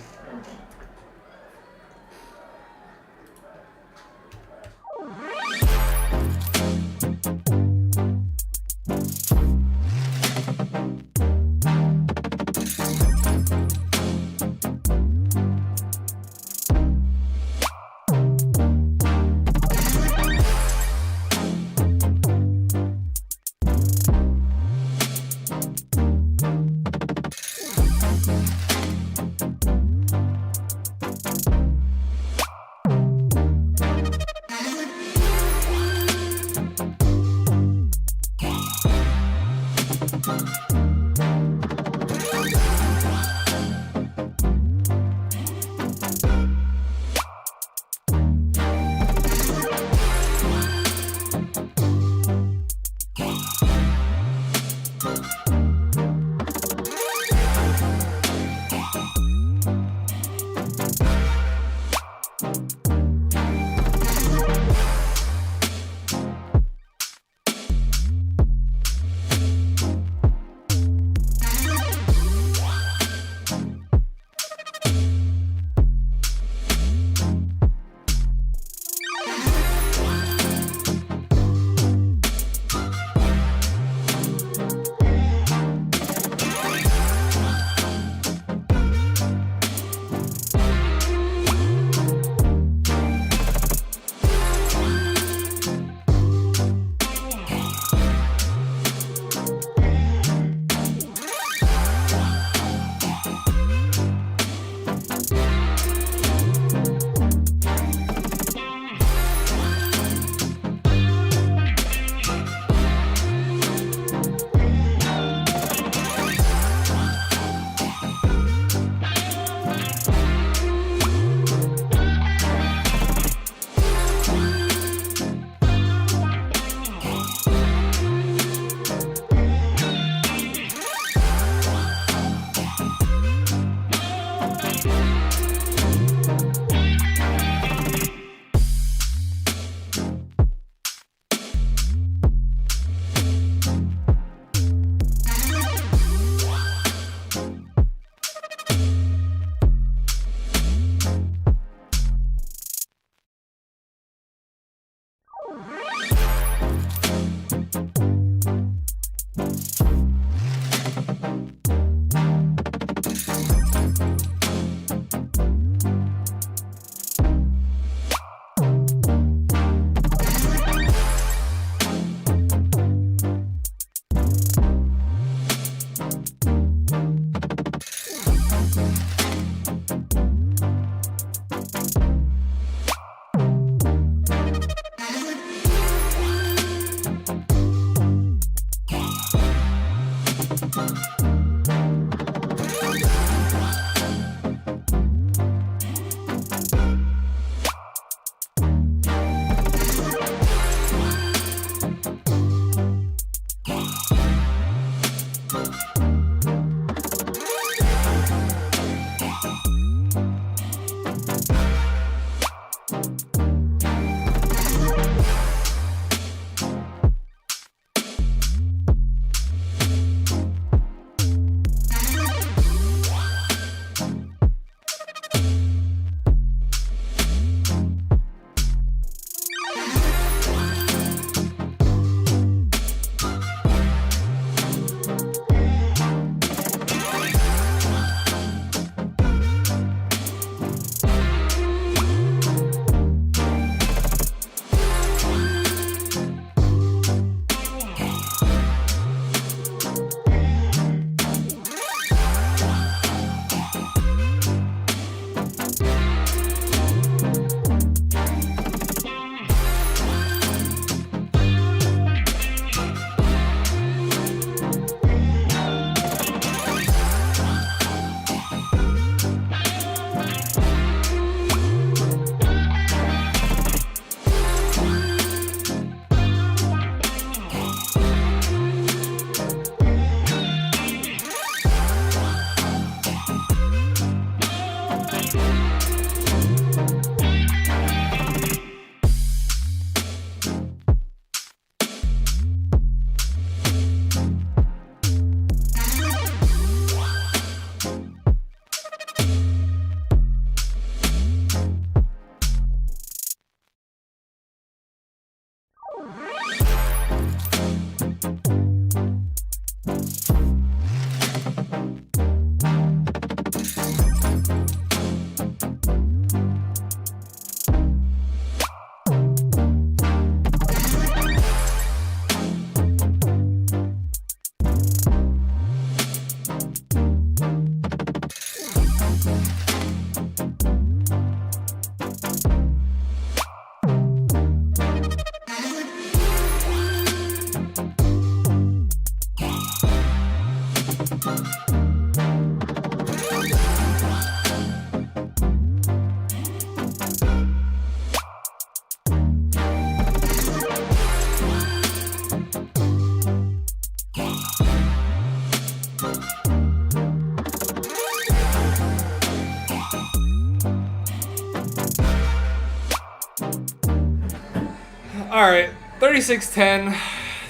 All right, 36-10,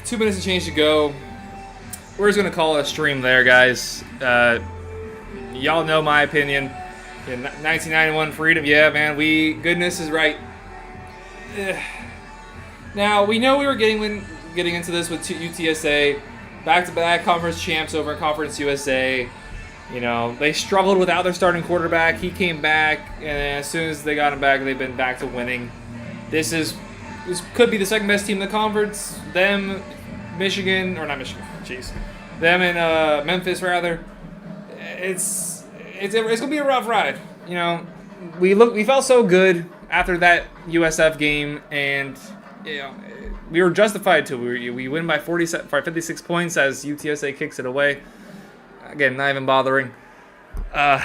2 minutes and change to go. We're just going to call it a stream there, guys. Y'all know my opinion. In 1991 freedom, yeah, man, goodness is right. Now, we know we were getting into this with UTSA, back-to-back conference champs over in Conference USA. You know, they struggled without their starting quarterback. He came back, and as soon as they got him back, they've been back to winning. This could be the second best team in the conference. Them, Michigan, or not Michigan, jeez. Them and Memphis, rather. It's gonna be a rough ride. You know, we felt so good after that USF game, and you know, we were justified to. We win by 56 points as UTSA kicks it away. Again, not even bothering. I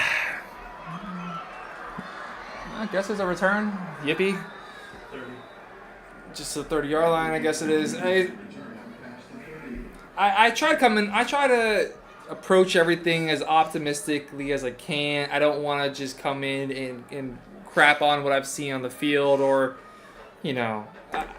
guess it's a return. Yippee. 30. Just the 30-yard line, I guess it is. I try to approach everything as optimistically as I can. I don't want to just come in and crap on what I've seen on the field, or, you know,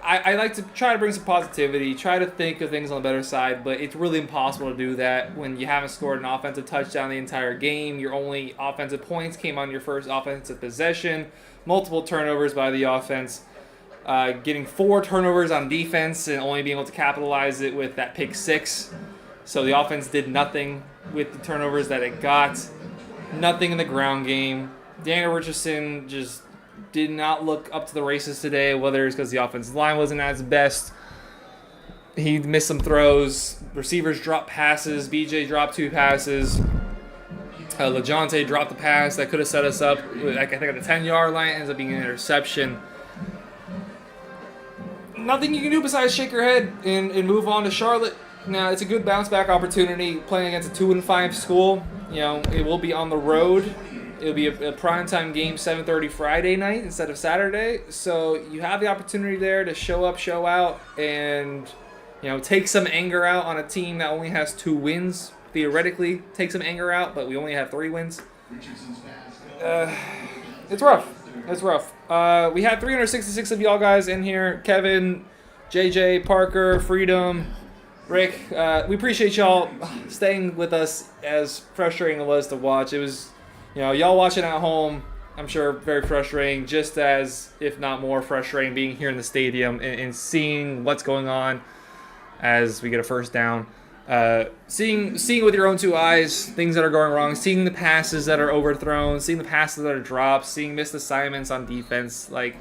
I like to try to bring some positivity, try to think of things on the better side, but it's really impossible to do that when you haven't scored an offensive touchdown the entire game. Your only offensive points came on your first offensive possession, multiple turnovers by the offense, getting 4 turnovers on defense and only being able to capitalize it with that pick 6. So the offense did nothing with the turnovers that it got, nothing in the ground game. Daniel Richardson just did not look up to the races today, whether it's because the offensive line wasn't at its best. He missed some throws. Receivers dropped passes. BJ dropped 2 passes. LeJohntay dropped the pass that could have set us up. I think at the 10-yard line, ends up being an interception. Nothing you can do besides shake your head and move on to Charlotte. Now, it's a good bounce-back opportunity playing against a 2-5 school. You know, it will be on the road. It'll be a primetime game, 7:30 Friday night instead of Saturday. So you have the opportunity there to show up, show out, and, you know, take some anger out on a team that only has 2 wins theoretically take some anger out, but we only have 3 wins. It's rough. It's rough. We had 366 of y'all guys in here. Kevin, JJ, Parker, Freedom, Rick. We appreciate y'all staying with us, as frustrating it was to watch. It was, y'all watching at home, I'm sure very frustrating, just as, if not more frustrating, being here in the stadium and seeing what's going on as we get a first down. Seeing with your own 2 eyes things that are going wrong, seeing the passes that are overthrown, seeing the passes that are dropped, seeing missed assignments on defense. Like,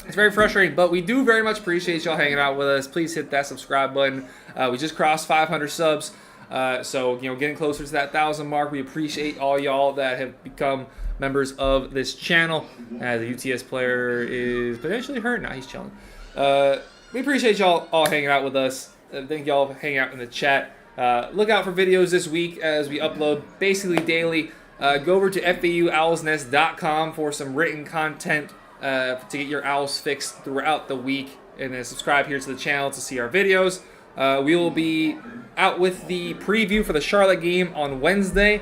it's very frustrating, but we do very much appreciate y'all hanging out with us. Please hit that subscribe button. We just crossed 500 subs, so getting closer to that 1,000 mark. We appreciate all y'all that have become members of this channel. The UTS player is potentially hurt. Now he's chilling. We appreciate y'all all hanging out with us. Thank y'all for hanging out in the chat. Look out for videos this week as we upload basically daily. Go over to FAUowlsnest.com for some written content to get your owls fixed throughout the week. And then subscribe here to the channel to see our videos. We will be out with the preview for the Charlotte game on Wednesday,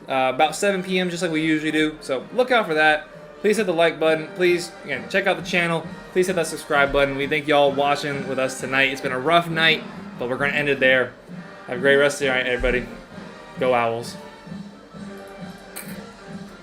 about 7 p.m., just like we usually do. So look out for that. Please hit the like button. Please, again, check out the channel. Please hit that subscribe button. We thank y'all watching with us tonight. It's been a rough night, but we're going to end it there. Have a great rest of the night, everybody. Go Owls.